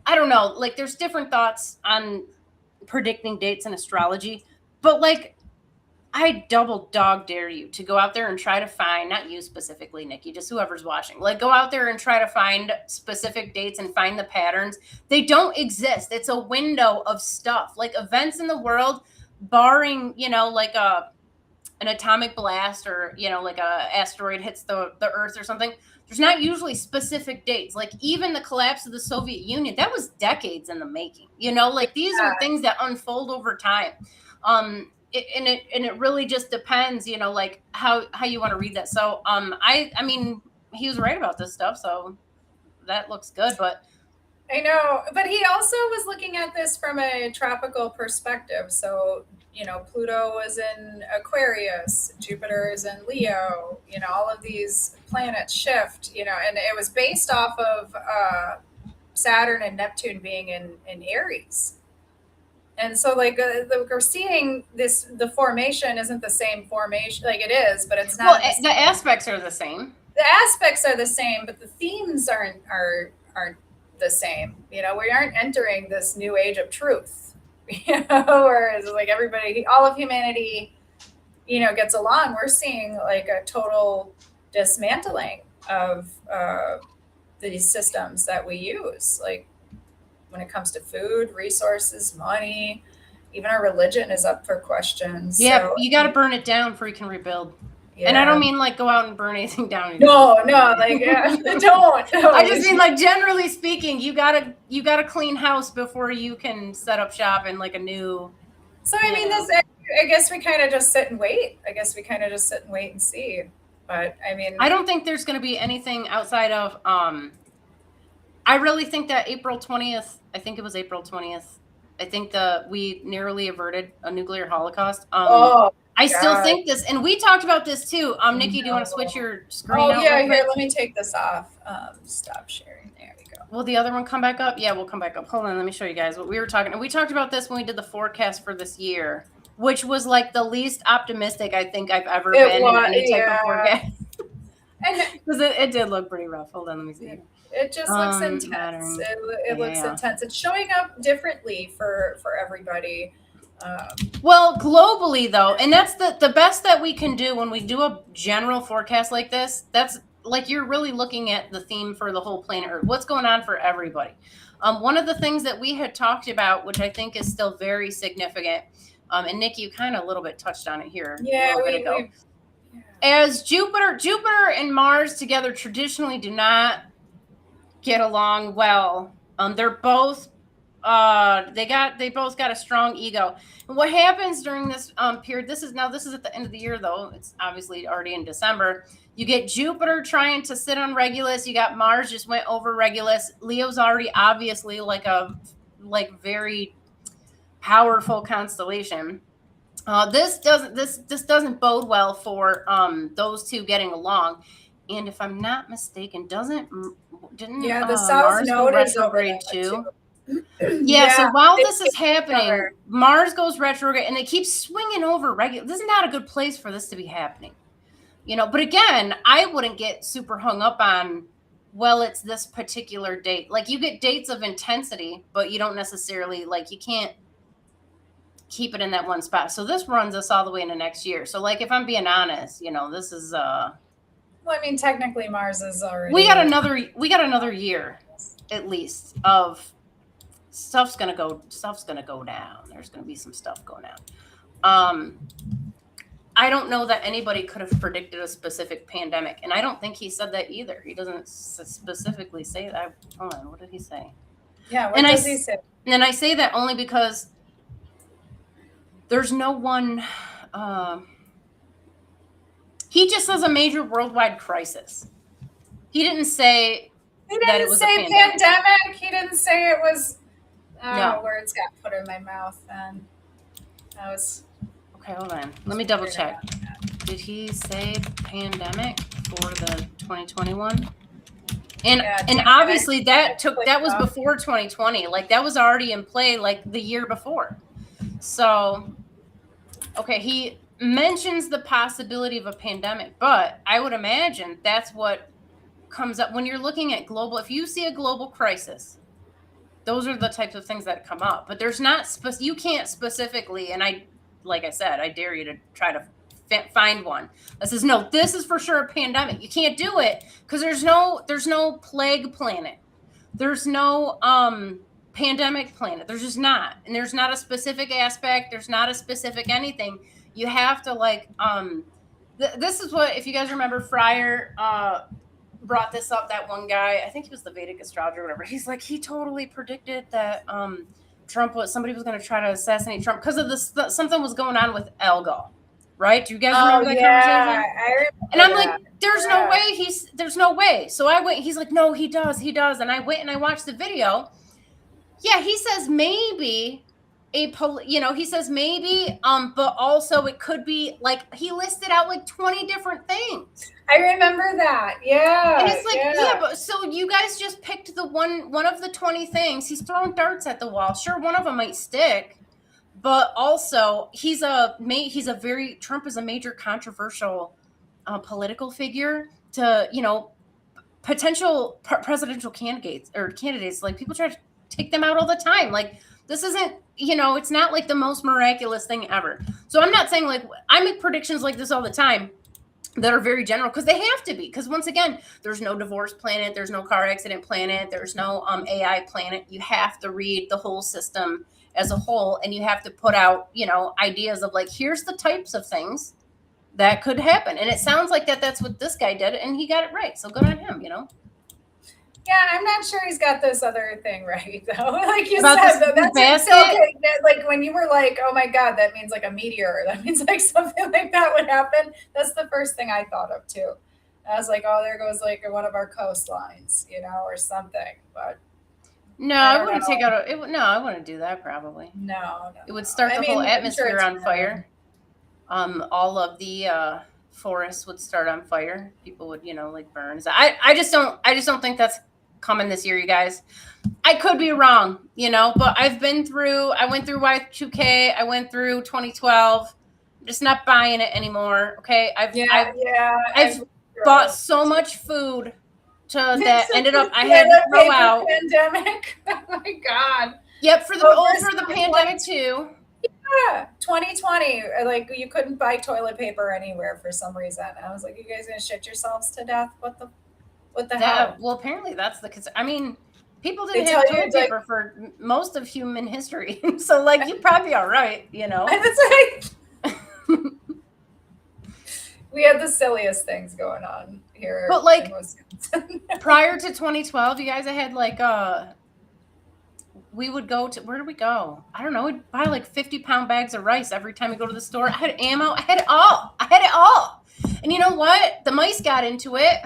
I don't know, like there's different thoughts on predicting dates in astrology, but like I double dog dare you to go out there and try to find, not you specifically, Nikki, just whoever's watching, like go out there and try to find specific dates and find the patterns. They don't exist. It's a window of stuff, like events in the world, barring, like an atomic blast or, like a asteroid hits the earth or something. There's not usually specific dates. Like even the collapse of the Soviet Union, that was decades in the making, like these are things that unfold over time. It really just depends, like how you want to read that. So I mean he was right about this stuff, so that looks good. But I know, but he also was looking at this from a tropical perspective. So Pluto was in Aquarius, Jupiter is in Leo, all of these planets shift, and it was based off of Saturn and Neptune being in Aries. And so like we're seeing this, the formation isn't the same formation, like it is, but it's not. Well, the aspects are the same. The aspects are the same, but the themes aren't the same. We aren't entering this new age of truth. Whereas like everybody, all of humanity, gets along. We're seeing like a total dismantling of these systems that we use, like when it comes to food, resources, money, even our religion is up for questions. Yeah, so, you got to burn it down before you can rebuild. Yeah. And I don't mean like go out and burn anything down. No, like don't. No. I just mean like generally speaking, you gotta clean house before you can set up shop in like a new. So I mean, I guess we kind of just sit and wait. And see. But I mean, I don't think there's going to be anything outside of. I really think that April 20th. I think it was April 20th. I think we narrowly averted a nuclear holocaust. I still think this, and we talked about this too. Nikki, do you want to switch your screen out? Oh, yeah, here, let me take this off. Stop sharing. There we go. Will the other one come back up? Yeah, we'll come back up. Hold on, let me show you guys what we were talking. And we talked about this when we did the forecast for this year, which was like the least optimistic I think I've ever been in any type of forecast. Because it did look pretty rough. Hold on, let me see. It just looks intense. It looks intense. It's showing up differently for everybody. Well, globally though, and that's the best that we can do when we do a general forecast like this. That's like you're really looking at the theme for the whole planet Earth. What's going on for everybody? One of the things that we had talked about, which I think is still very significant, and Nikki, you kind of a little bit touched on it here a little bit ago. As Jupiter and Mars together traditionally do not get along well. They're both they both got a strong ego. And what happens during this period, this is at the end of the year though, it's obviously already in December. You get Jupiter trying to sit on Regulus, you got Mars just went over Regulus. Leo's already obviously like a very powerful constellation. This doesn't bode well for those two getting along. And if I'm not mistaken, didn't the South Node is retrograde too? Yeah, so while this is happening, Mars goes retrograde and they keep swinging over Regulus. This is not a good place for this to be happening. But again, I wouldn't get super hung up on, well, it's this particular date. Like you get dates of intensity, but you don't necessarily, like you can't keep it in that one spot. So this runs us all the way into next year. So like if I'm being honest, this is Well, I mean, technically Mars is already. We got another year, at least, of stuff's gonna go down. There's gonna be some stuff going down. I don't know that anybody could have predicted a specific pandemic, and I don't think he said that either. He doesn't specifically say that. Hold on, what did he say? Yeah, what does he say? And I say that only because there's no one. He just says a major worldwide crisis. He didn't say that it was a pandemic. He didn't say it was. No. Words got put in my mouth, and that was. Okay, hold on. Let me double check. Did he say pandemic for the 2021? And obviously that was before 2020. Like that was already in play like the year before. So, okay, he mentions the possibility of a pandemic, but I would imagine that's what comes up when you're looking at global. If you see a global crisis, those are the types of things that come up. But there's not you can't specifically, and like I said, I dare you to try to find one that says, no, this is for sure a pandemic. You can't do it because there's no plague planet. There's no pandemic planet. There's just not. And there's not a specific aspect. There's not a specific anything. You have to this is what, if you guys remember, Fryer brought this up, that one guy, I think he was the Vedic astrologer or whatever. He's like, he totally predicted that somebody was going to try to assassinate Trump because of this, something was going on with algal, right? Do you guys remember that conversation? I remember. And I'm like, there's no way. So I went, he's like, no, he does. And I went and I watched the video. Yeah, he says maybe but also it could be like, he listed out like 20 different things. I remember that. Yeah. And it's like, but so you guys just picked the one of the 20 things. He's throwing darts at the wall. Sure, one of them might stick, but also Trump is a major controversial political figure to, potential presidential candidates. Like people try to take them out all the time. Like this isn't, it's not like the most miraculous thing ever. So I'm not saying like I make predictions like this all the time that are very general because they have to be. Because once again, there's no divorce planet, there's no car accident planet, there's no AI planet. You have to read the whole system as a whole, and you have to put out, ideas of like, here's the types of things that could happen. And it sounds like that's what this guy did, and he got it right. So good on him, Yeah, I'm not sure he's got this other thing right, though. Like you about said, that's like when you were like, oh my God, that means like a meteor. That means like something like that would happen. That's the first thing I thought of too. I was like, oh, there goes like one of our coastlines, or something. But no, I wouldn't take out I wouldn't do that probably. No. It would start the whole atmosphere on fire. All of the forests would start on fire. People would, burn. I just don't think that's coming this year, you guys. I could be wrong, but I went through Y2K, I went through 2012. I'm just not buying it anymore. Okay. I've bought so much food that ended up I had to throw out. Pandemic. Oh my God. Yep, for the pandemic too. Yeah, 2020. Like you couldn't buy toilet paper anywhere for some reason. I was like, you guys gonna shit yourselves to death? What the hell? Well, apparently that's the case. I mean, people didn't have toilet paper for most of human history, so like you'd probably be all right, It's like we had the silliest things going on here. But like prior to 2012, you guys, I had like we would go to, where do we go? I don't know. We'd buy like 50-pound bags of rice every time we go to the store. I had ammo. I had it all. And you know what? The mice got into it.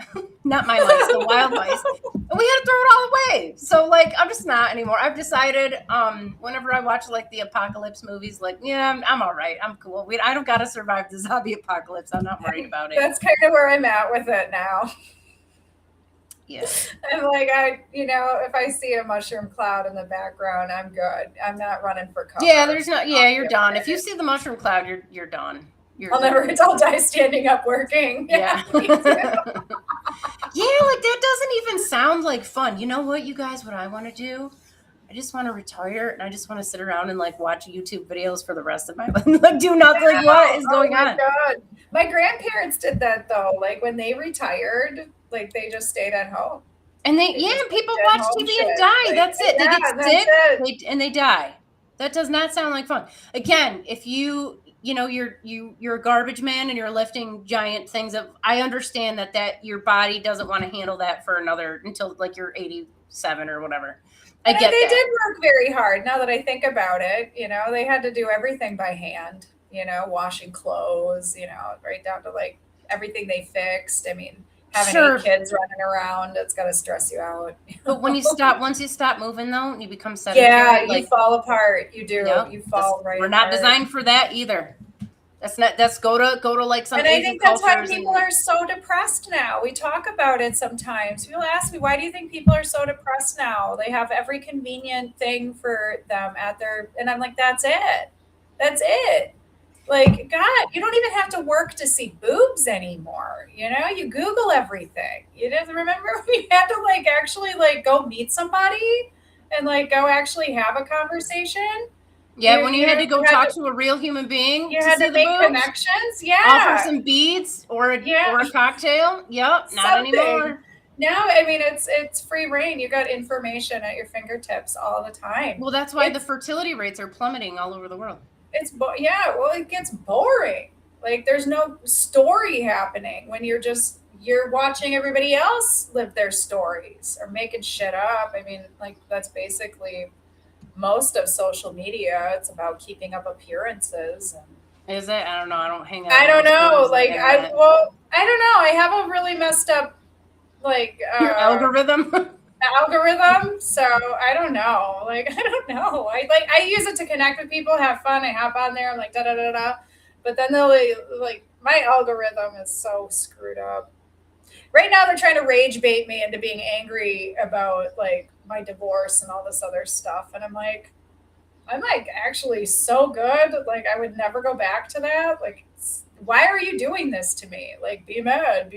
Not my mice, the wild mice. And we had to throw it all away. So like, I'm just not anymore. I've decided whenever I watch like the apocalypse movies, like, yeah, I'm all right. I'm cool. I don't got to survive the zombie apocalypse. I'm not worried about it. That's kind of where I'm at with it now. Yeah. I'm like, if I see a mushroom cloud in the background, I'm good. I'm not running for cover. Yeah, you're done. If you see the mushroom cloud, you're done. I'll die standing up working. Yeah. Yeah, like that doesn't even sound like fun. You know what, you guys, what I want to do? I I just want to retire and I just want to sit around and like watch YouTube videos for the rest of my life. Like do nothing. Like what is going on? God. My grandparents did that though. Like when they retired, like they just stayed at home. And people watch TV and die. Like, that's it. They get sick and they die. That does not sound like fun. Again, if you're a garbage man and you're lifting giant things up, I understand that your body doesn't want to handle that for until like you're 87 or whatever. I get they that. did work very hard. Now that I think about it, they had to do everything by hand, washing clothes, right down to like everything they fixed. I mean, having 8 kids running around, it's got to stress you out. But once you stop moving though, you become sedentary. Yeah, you fall apart. You do. Yep, you fall right apart. We're not designed for that either. That's go to like some. And I think that's why people are so depressed now. We talk about it sometimes. People ask me, why do you think people are so depressed now? They have every convenient thing for them and I'm like, that's it. That's it. Like, God, you don't even have to work to see boobs anymore. You Google everything. Remember we had to like actually like go meet somebody and like go actually have a conversation. Yeah, when you had to go talk to a real human being, you had to make connections. Yeah, offer some beads or a cocktail. Yep, not anymore. Now, I mean, it's free reign. You got information at your fingertips all the time. Well, that's why the fertility rates are plummeting all over the world. It gets boring. Like there's no story happening when you're watching everybody else live their stories or making shit up. I mean, like that's basically most of social media. It's about keeping up appearances. Is it? I don't know. I don't hang out. I don't know. Like I don't know. I have a really messed up like your algorithm. So I don't know. Like I don't know. I use it to connect with people, have fun. I hop on there. I'm like da da da da. But then they'll like my algorithm is so screwed up. Right now they're trying to rage bait me into being angry about like my divorce and all this other stuff. And I'm like actually so good. Like I would never go back to that. Like, why are you doing this to me? Like, be mad.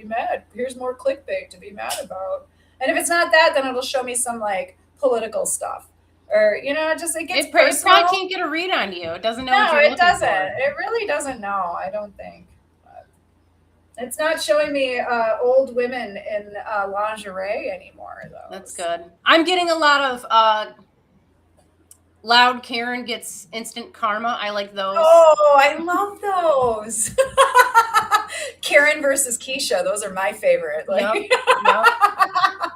Here's more clickbait to be mad about. And if it's not that, then it'll show me some like political stuff or, it gets personal. It probably can't get a read on you. It doesn't know. No, it doesn't. It really doesn't know. I don't think. It's not showing me old women in lingerie anymore, though. That's good. I'm getting a lot of loud Karen gets instant karma. I like those. Oh, I love those. Karen versus Keisha. Those are my favorite. Like, yep.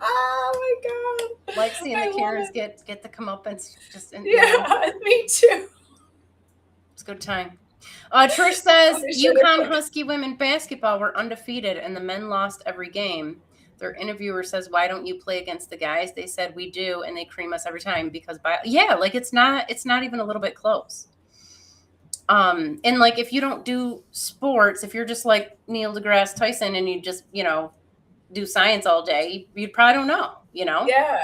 Oh my God. Like seeing the Karens get the comeuppance. Me too. It's a good time. Trish says UConn Husky women basketball were undefeated and the men lost every game. Their interviewer says, why don't you play against the guys? They said, we do. And they cream us every time because it's not even a little bit close. And like, if you don't do sports, if you're just like Neil deGrasse Tyson and you just, do science all day, you probably don't know, Yeah.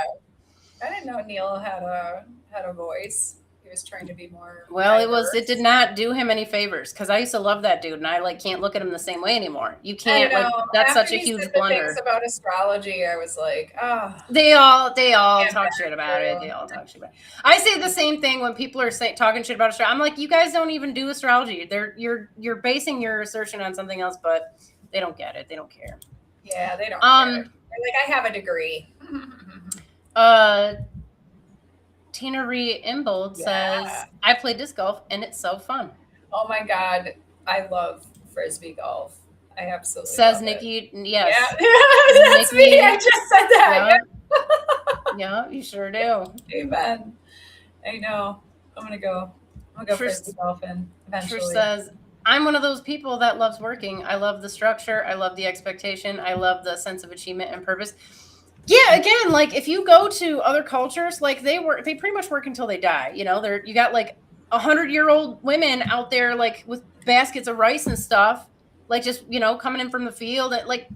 I didn't know Neil had a voice. He was trying to be more. Well, it did not do him any favors because I used to love that dude and I like can't look at him the same way anymore. You can't. Like, that's such a huge blunder. Things about astrology, I was like, oh. They all talk shit about it. They all talk shit about it. I say the same thing when people are talking shit about astrology. I'm like, you guys don't even do astrology. You're basing your assertion on something else, but they don't get it. They don't care. Yeah, they don't care. They're like, I have a degree. Tina Ree Imbold says, I play disc golf and it's so fun. Oh my God. I love Frisbee golf. I absolutely says Nikki. Yes. Yeah. That's Nikki, me. I just said that. Yeah, you sure do. Amen. I know. I'm going to go Frisbee golfing eventually. Trish says, I'm one of those people that loves working. I love the structure. I love the expectation. I love the sense of achievement and purpose. Yeah, again, like if you go to other cultures, like they pretty much work until they die. You got like 100-year-old women out there like with baskets of rice and stuff, like just coming in from the field. And like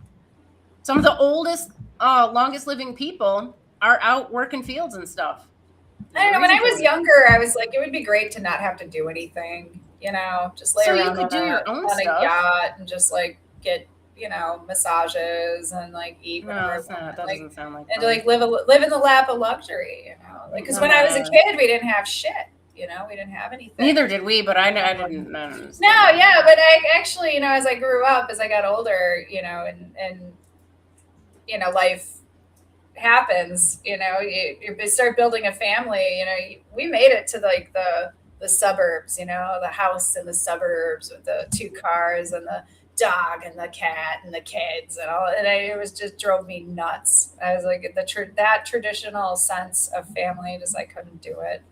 some of the oldest, longest living people are out working fields and stuff. I don't know. When I was younger, I was like, it would be great to not have to do anything. Just lay around on a yacht and just like get massages and like eat No, whatever I it's not. want. That Like, doesn't sound like and to fun. like live in the lap of luxury, like, because when I was a kid, we didn't have shit, we didn't have anything. Neither did we, but I didn't. No, yeah, but I actually, as I grew up, as I got older, and life happens, you start building a family, we made it to like the suburbs, the house in the suburbs with the 2 cars and the dog and the cat and the kids and all, and it was just drove me nuts. I was like, that traditional sense of family, just I couldn't do it.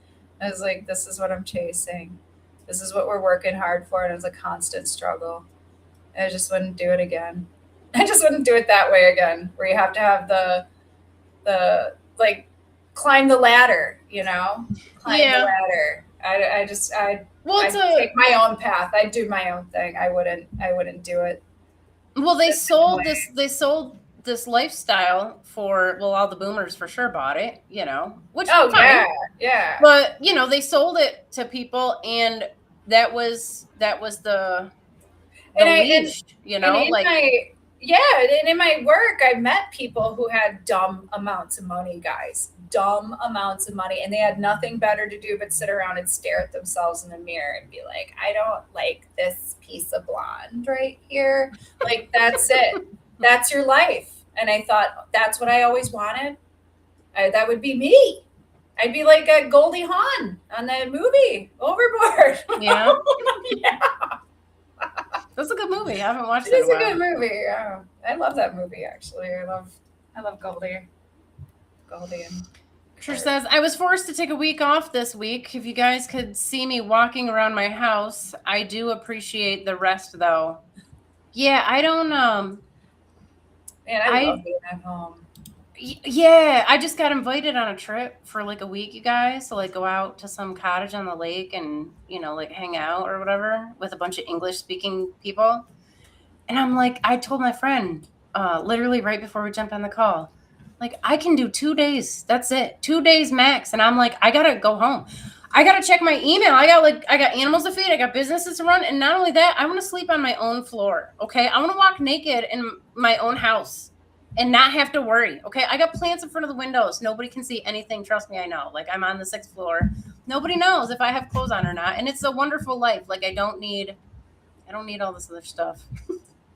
I was like, this is what I'm chasing. This is what we're working hard for, and it was a constant struggle. And I just wouldn't do it again. I just wouldn't do it that way again, where you have to have the like climb the ladder, climb the ladder. I'd take my own path. I'd do my own thing. I wouldn't do it. Well, they sold this lifestyle for, all the boomers for sure bought it, which fine. Yeah. But they sold it to people, and that was the leash, and in my work, I met people who had dumb amounts of money, guys. Dumb amounts of money. And they had nothing better to do but sit around and stare at themselves in the mirror and be like, I don't like this piece of blonde right here. Like, that's it. That's your life. And I thought, that's what I always wanted. That would be me. I'd be like a Goldie Hawn on that movie, Overboard. Yeah. Yeah. That's a good movie. I haven't watched it. It's a good movie. Yeah. I love that movie, actually. I love Goldie. Goldie and Trish says, I was forced to take a week off this week. If you guys could see me walking around my house, I do appreciate the rest, though. Yeah, I don't Man, I love being at home. Yeah, I just got invited on a trip for like a week, you guys, to like go out to some cottage on the lake and, like hang out or whatever with a bunch of English speaking people. And I'm like, I told my friend, literally right before we jumped on the call, like, I can do 2 days. That's it. 2 days max. And I'm like, I got to go home. I got to check my email. I got animals to feed. I got businesses to run. And not only that, I want to sleep on my own floor. Okay. I want to walk naked in my own house and not have to worry. Okay. I got plants in front of the windows. Nobody can see anything. Trust me. I know. Like, I'm on the 6th floor. Nobody knows if I have clothes on or not. And it's a wonderful life. Like, I don't need all this other stuff.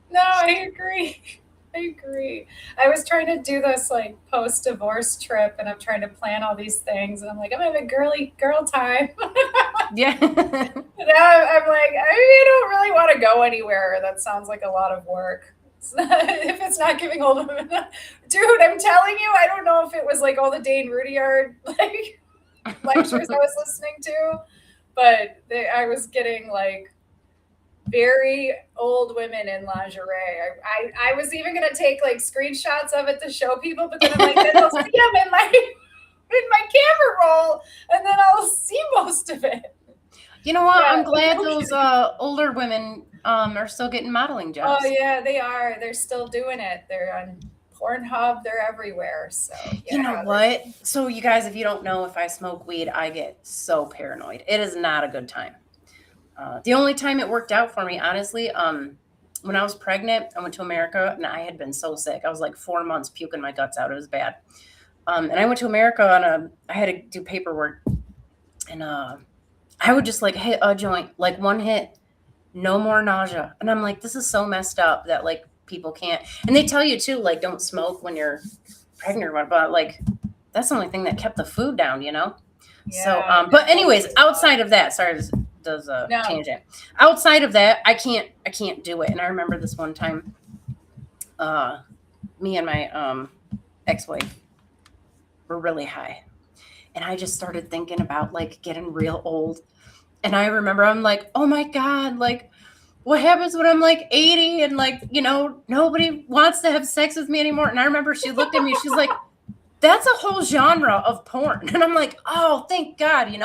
No, I agree. I was trying to do this like post-divorce trip, and I'm trying to plan all these things, and I'm like, I'm having girl time. Yeah. Now I'm like, I don't really want to go anywhere. That sounds like a lot of work. If it's not giving hold of it. Dude, I'm telling you, I don't know if it was like all the Dane Rudyard like lectures I was listening to, but I was getting like very old women in lingerie. I was even gonna take like screenshots of it to show people, but then I'm like, then I'll see them in my camera roll, and then I'll see most of it. You know what? Yeah, I'm glad those older women are still getting modeling jobs. Oh yeah, they are. They're still doing it. They're on Pornhub. They're everywhere. So yeah, you know what? So you guys, if you don't know, if I smoke weed, I get so paranoid. It is not a good time. The only time it worked out for me, honestly, when I was pregnant, I went to America, and I had been so sick. I was like 4 months puking my guts out. It was bad. And I went to America I had to do paperwork, and I would just like hit a joint, like one hit, no more nausea. And I'm like, this is so messed up that like people can't. And they tell you too, like, don't smoke when you're pregnant or whatever. But like, that's the only thing that kept the food down, Yeah, so, but anyways, outside of that, sorry, does a tangent. Outside of that, I can't do it. And I remember this one time, me and my ex-wife were really high, and I just started thinking about like getting real old. And I remember I'm like, oh my God, like what happens when I'm like 80 and like, nobody wants to have sex with me anymore. And I remember she looked at me, she's like, that's a whole genre of porn. And I'm like, oh, thank God,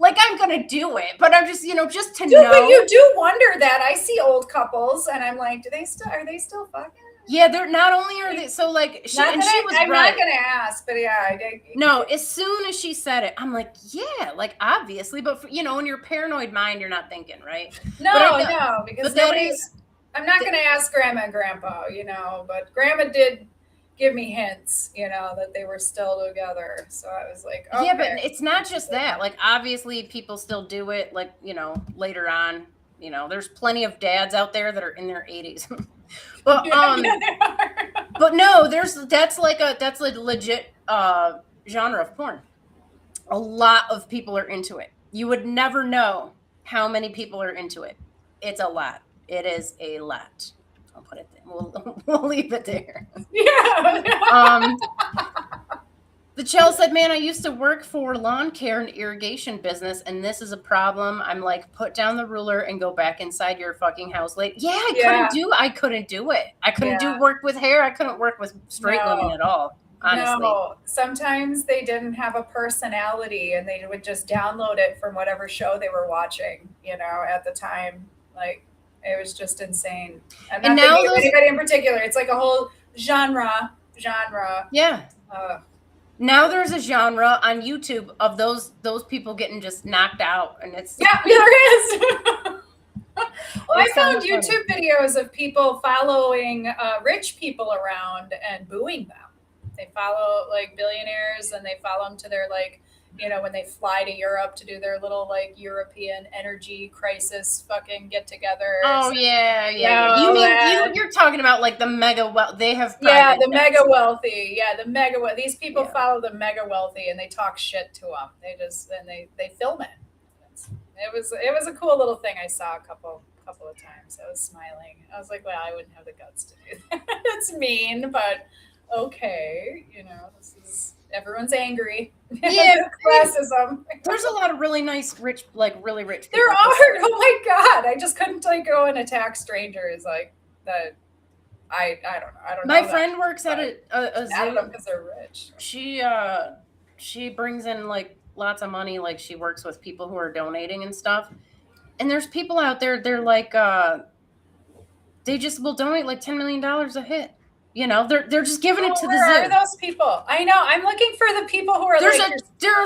like I'm going to do it. But I'm just, just to know. But you do wonder that. I see old couples and I'm like, are they still fucking? Yeah, they're not only are they, so like, I'm not going to ask, but yeah. No, as soon as she said it, I'm like, yeah, like obviously. But, in your paranoid mind, you're not thinking, right? No, because I'm not going to ask Grandma and Grandpa, but Grandma did give me hints, that they were still together. So I was like, okay. Yeah, but it's not just that. Like, obviously, people still do it. Like, later on, there's plenty of dads out there that are in their 80s. But but no, that's a legit genre of porn. A lot of people are into it. You would never know how many people are into it. It's a lot. It is a lot. I'll put it there. We'll leave it there. Yeah. The Chell said, man, I used to work for lawn care and irrigation business, and this is a problem. I'm like, put down the ruler and go back inside your fucking house late. Yeah, I couldn't do it. I couldn't do work with hair. I couldn't work with straight women at all, honestly. No, sometimes they didn't have a personality and they would just download it from whatever show they were watching, at the time. Like, it was just insane. I'm not thinking of anybody in particular. It's like a whole genre. Yeah. Now there's a genre on YouTube of those people getting just knocked out, and it's there is. Well, I found YouTube videos of people following rich people around and booing them. They follow like billionaires, and they follow them to their when they fly to Europe to do their little European energy crisis fucking get together. Oh yeah. You mean you're talking about like the mega wealth? They have the mega wealthy. Yeah, the mega wealthy. These people follow the mega wealthy, and they talk shit to them. They just they film it. It was a cool little thing I saw a couple of times. I was smiling. I was like, well, I wouldn't have the guts to do that. That's mean, but okay, this is. Everyone's angry. Yeah, classism. There's a lot of really nice, rich, really rich people. There are. Oh my God! I just couldn't go and attack strangers like that. I don't know. I don't know. My friend works at a zoo. I don't know because they're rich. She brings in like lots of money. Like, she works with people who are donating and stuff. And there's people out there. They're like, they just will donate like $10 million a hit. They're just giving it to the zoo. Where are those people? I know. I'm looking for the people who are there's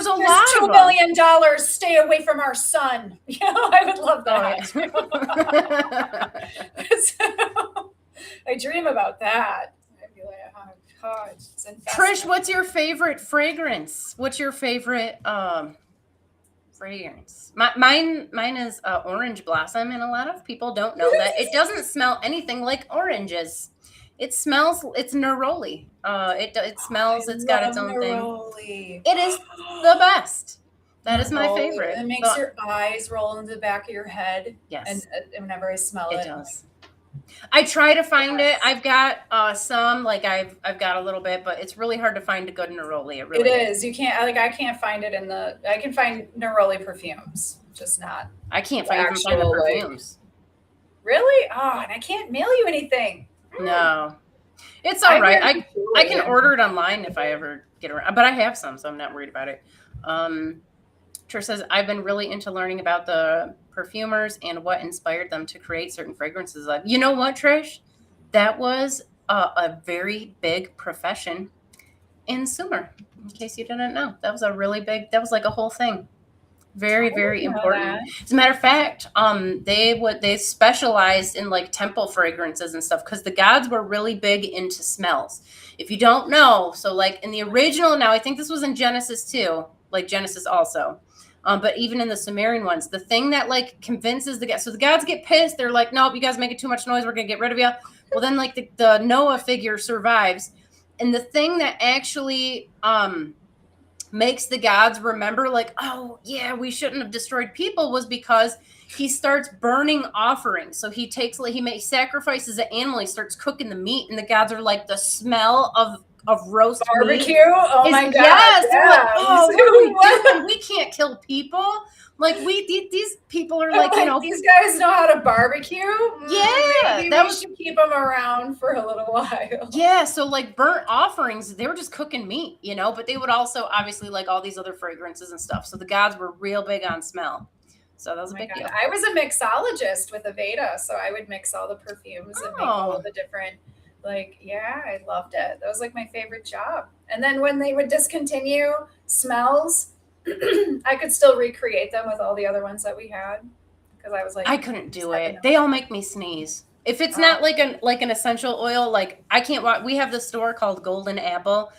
a lot $2 million. Stay away from our sun. I would love that. So, I dream about that. I'd be like, oh God, it's Trish, what's your favorite fragrance? What's your favorite fragrance? Mine is orange blossom, and a lot of people don't know that it doesn't smell anything like oranges. It smells. It's neroli. It smells. It's got its own thing. It is the best. That is my favorite. It makes your eyes roll into the back of your head. Yes. And whenever I smell it, it does. I try to find it. I've got some. Like I've got a little bit, but it's really hard to find a good neroli. It really is. You can't. I can't find it I can find neroli perfumes, just not. I can't find the perfumes. Really? Oh, and I can't mail you anything. No, it's all right. I can order it online if I ever get around, but I have some, so I'm not worried about it. Trish says, I've been really into learning about the perfumers and what inspired them to create certain fragrances. You know what, Trish? That was a very big profession in Sumer, in case you didn't know. That was like a whole thing. Very, very important. As a matter of fact, they specialized in like temple fragrances and stuff because the gods were really big into smells. If you don't know, so like in the original, now I think this was in Genesis too, like Genesis also. But even in the Sumerian ones, the thing that like convinces the gods, so the gods get pissed. They're like, nope, you guys making too much noise. We're going to get rid of you. Well, then like the Noah figure survives. And the thing that actually, makes the gods remember like, oh yeah, we shouldn't have destroyed people was because he starts burning offerings. So he sacrifices an animal, he starts cooking the meat, and the gods are like, the smell of roast barbecue. Meat Oh my God. Yes. Yeah. Like, oh, what are we doing? We can't kill people. Like these people are like, these guys know how to barbecue. Yeah, maybe we should keep them around for a little while. Yeah, so like burnt offerings, they were just cooking meat, but they would also obviously like all these other fragrances and stuff. So the gods were real big on smell. So that was a big deal. I was a mixologist with Aveda, so I would mix all the perfumes and make all of the different. I loved it. That was like my favorite job. And then when they would discontinue smells, I could still recreate them with all the other ones that we had because I was like, I couldn't do it. They all make me sneeze. If it's not like an essential oil, like I can't watch. We have this store called Golden Apple.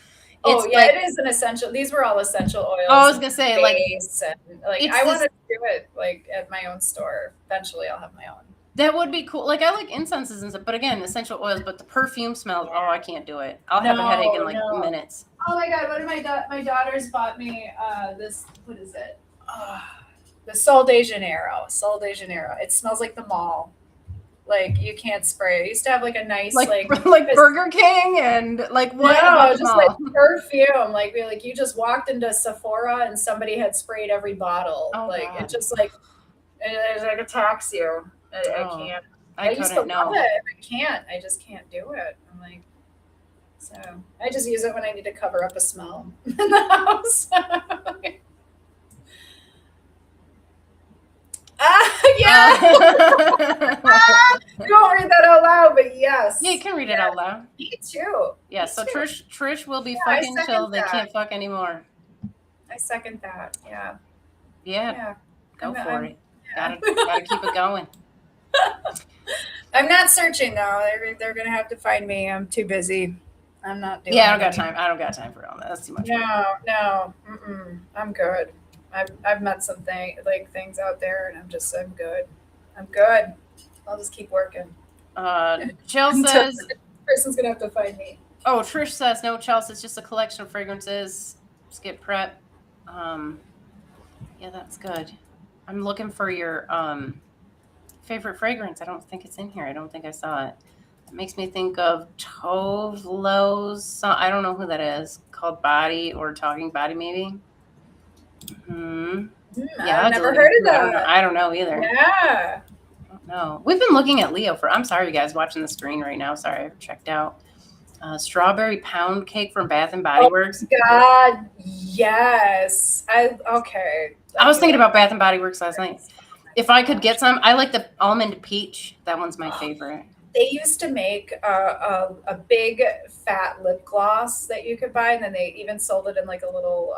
It's it is an essential. These were all essential oils. I was gonna say, like, and like I want to do it like at my own store. Eventually, I'll have my own. That would be cool. Like I like incenses and stuff, but again, essential oils. But the perfume smells. Oh, I can't do it. I'll have a headache in like minutes. Oh my god! One of my daughters bought me this. What is it? The Sol de Janeiro. Sol de Janeiro. It smells like the mall. Like you can't spray. I used to have like a nice like Burger King and like what? No, just like perfume. Like you just walked into Sephora and somebody had sprayed every bottle. Oh, like God. it just like it like attacks you. I can't. I used to love it. I can't. I just can't do it. I'm like, so I just use it when I need to cover up a smell in the house. Yeah. You won't read that out loud, but yes. Yeah, you can read it out loud. Me too. Yeah, so Trish will be fucking till they can't fuck anymore. I second that. Yeah. Yeah. Go for it. Yeah. Gotta keep it going. I'm not searching though. They're gonna have to find me. I'm too busy. I'm not doing. Yeah, I don't got time. I don't got time for all that. That's too much. No. I'm good. I've met some things out there, and I'm good. I'm good. I'll just keep working. Jill says this person's gonna have to find me. Oh, Trish says no, Chelsea. It's just a collection of fragrances. Just get prep. Yeah, that's good. I'm looking for your favorite fragrance. I don't think it's in here. I don't think I saw it. It makes me think of Tovlo's. I don't know who that is. Called Body or Talking Body, maybe. Yeah, I've never heard of that. I don't know either. Yeah. No, we've been looking at Leo for. I'm sorry, you guys, watching the screen right now. Sorry, I checked out. Strawberry pound cake from Bath and Body Works. God, yes. Okay. I was thinking about Bath and Body Works last night. If I could get some, I like the almond peach. That one's my favorite. They used to make a big fat lip gloss that you could buy, and then they even sold it in like a little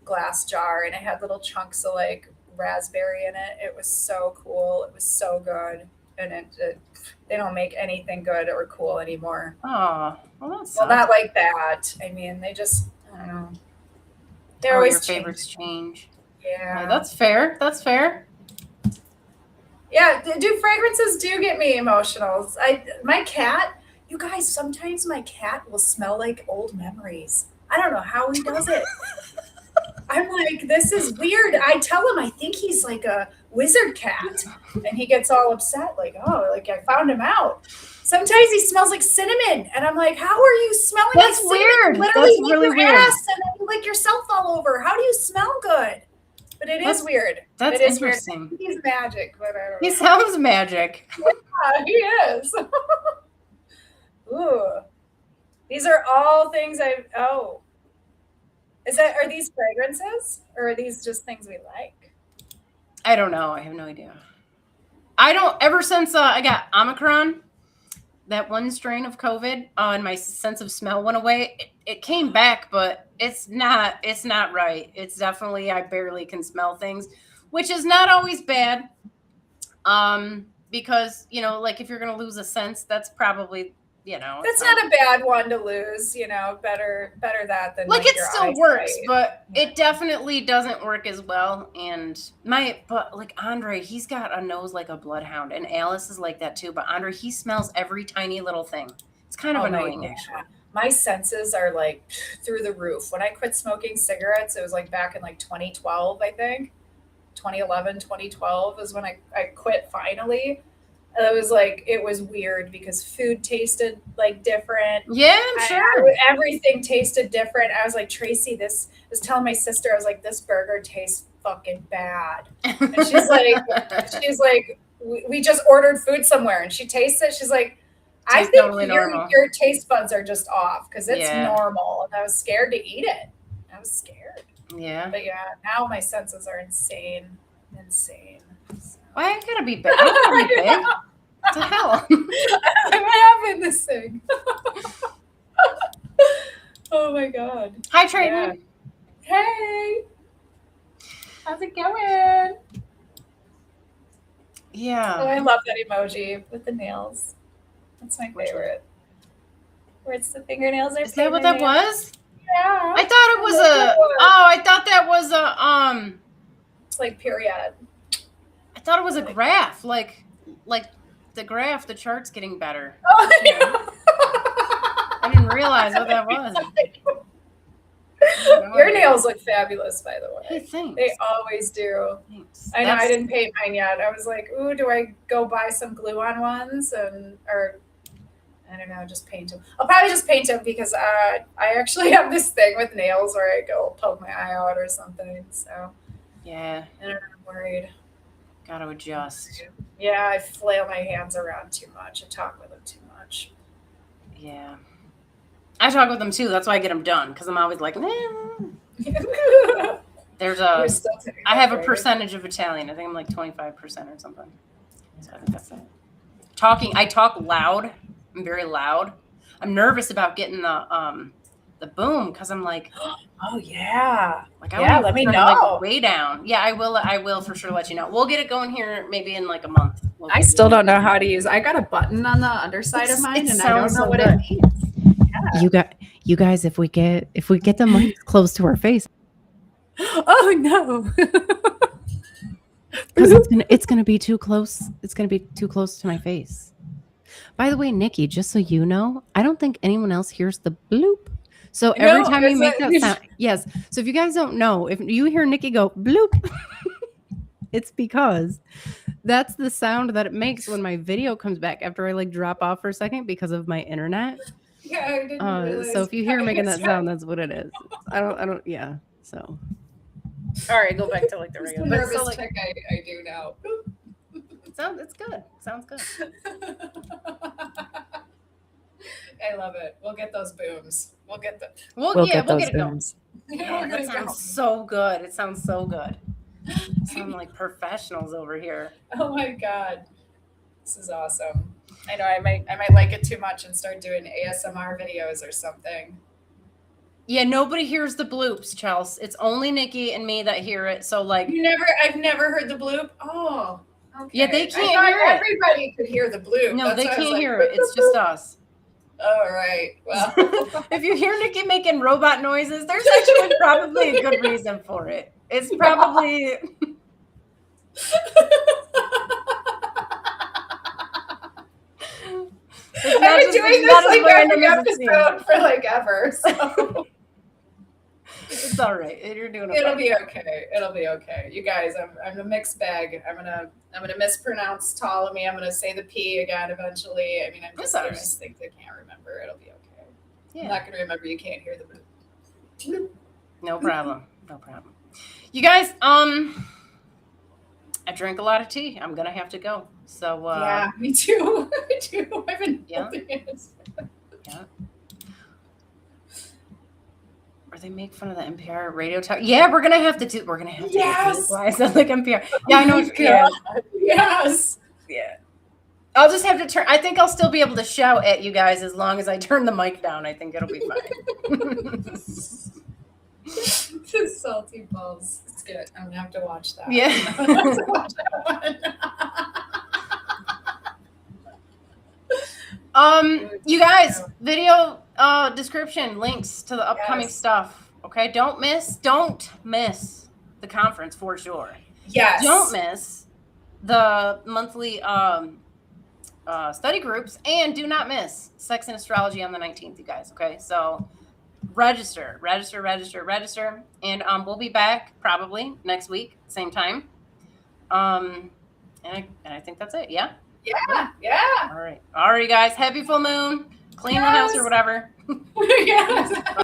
glass jar, and it had little chunks of like raspberry in it. It was so cool. It was so good, and they don't make anything good or cool anymore. Oh, well, not like that. I mean, they just, I don't know. They're always your favorites change. Yeah, that's fair. That's fair. Yeah, fragrances do get me emotional. My cat, you guys, sometimes my cat will smell like old memories. I don't know how he does it. I'm like, this is weird. I tell him I think he's like a wizard cat, and he gets all upset, like, oh, like I found him out. Sometimes he smells like cinnamon, and I'm like, how are you smelling like cinnamon? Weird. Literally That's really weird. Ass and then you lick yourself all over. How do you smell good? But is weird. That's interesting. Weird. He's magic, but I don't know. He sounds magic. Yeah, he is. Ooh. These are all things are these fragrances or are these just things we like? I don't know. I have no idea. Ever since I got Omicron, that one strain of COVID, and my sense of smell went away. It came back, but it's not right. It's definitely, I barely can smell things, which is not always bad. Because, like if you're going to lose a sense, that's probably, that's not a bad one to lose, better that than like it still works, right? But it definitely doesn't work as well. And like Andre, he's got a nose like a bloodhound, and Alice is like that too. But Andre, he smells every tiny little thing. It's kind of annoying, actually. My senses are like through the roof. When I quit smoking cigarettes, it was like back in like 2012, I think. 2011, 2012 is when I quit finally. It was weird because food tasted like different. Yeah, I'm sure. Everything tasted different. I was like, Tracy, I was telling my sister, I was like, this burger tastes fucking bad. And she's like, we just ordered food somewhere, and she tastes it. She's like, I think totally your taste buds are just off because it's normal. And I was scared to eat it. I was scared. Yeah. But yeah, now my senses are insane. So. Why I gotta be big? I gotta be big. What the hell? I'm having this thing. Oh my god. Hi, Trayden. Yeah. Hey. How's it going? Yeah. Oh, I love that emoji with the nails. That's my favorite. Where it's the fingernails are. Is that what that was? Yeah. I thought it was I thought that was a It's like period. I thought it was a graph, like the graph, the chart's getting better. Oh, yeah. I didn't realize what that was. Your nails look fabulous, by the way. Hey, thanks. They always do. Thanks. I know I didn't paint mine yet. I was like, ooh, do I go buy some glue-on ones or I don't know, just paint them. I'll probably just paint them because I actually have this thing with nails where I go poke my eye out or something. So yeah, I don't know, I'm worried. Gotta adjust. Yeah, I flail my hands around too much. I talk with them too much. Yeah. I talk with them too. That's why I get them done because I'm always like, nah. There's I have a percentage of Italian. I think I'm like 25% or something. So I think that's it. I talk loud. I'm very loud. I'm nervous about getting the boom because I'm like, oh yeah, like let me know. Like, way down. Yeah, I will for sure let you know. We'll get it going here maybe in like a month. I still don't know how to use. I got a button on the underside of mine, and I don't know what it means. Yeah. You guys, if we get the mic close to our face, oh no, because it's gonna be too close. It's gonna be too close to my face. By the way, Nikki, just so you know, I don't think anyone else hears the bloop. So every time you make that sound, yes. So if you guys don't know, if you hear Nikki go bloop, it's because that's the sound that it makes when my video comes back after I like drop off for a second because of my internet. Yeah, I didn't realize. So if you hear making that sound, that's what it is. I don't. Yeah. So. All right, go back to like the regular. Nervous so, like, I do now. It's good. Sounds good. I love it. We'll get those booms. We'll get the. We'll get it going. Yeah, that sounds so good. It sounds so good. Sound like professionals over here. Oh my god, this is awesome. I know I might like it too much and start doing ASMR videos or something. Yeah, nobody hears the bloops, Chelsea. It's only Nikki and me that hear it. So like, I've never heard the bloop. Oh, okay. Yeah, they can't hear it. Everybody could hear the bloop. No, they can't hear it. It's just us. All right. Well, if you hear Nikki making robot noises, there's actually probably a good reason for it. It's probably. I've been doing this like every episode for like ever. So. It's all right. You're doing okay. It'll be okay. It'll be okay. You guys, I'm a mixed bag. I'm gonna mispronounce Ptolemy. I'm gonna say the P again eventually. I mean, I'm just doing things I can't remember. It'll be okay. Yeah. I'm not gonna remember. You can't hear the bloop. No problem. No problem. You guys, I drank a lot of tea. I'm gonna have to go. So yeah, me too. Me too. I've been holding it. Yeah. Or they make fun of the NPR radio talk. Yeah, we're gonna have to do. We're gonna have to. Yes. Why is that like NPR? Yeah, I know. Yeah. Yes. Yeah. I'll just have to turn. I think I'll still be able to shout at you guys as long as I turn the mic down. I think it'll be fine. Salty balls. It's good. I'm gonna have to watch that. Yeah. I'm gonna have to watch that one. You guys, video description, links to the upcoming stuff. Okay, don't miss the conference for sure. Yes. Don't miss the monthly study groups, and do not miss Sex and Astrology on the 19th, you guys. Okay, so register, and we'll be back probably next week, same time. And I think that's it. Yeah. Yeah. All right, you guys. Happy full moon. Clean the house or whatever. Yes.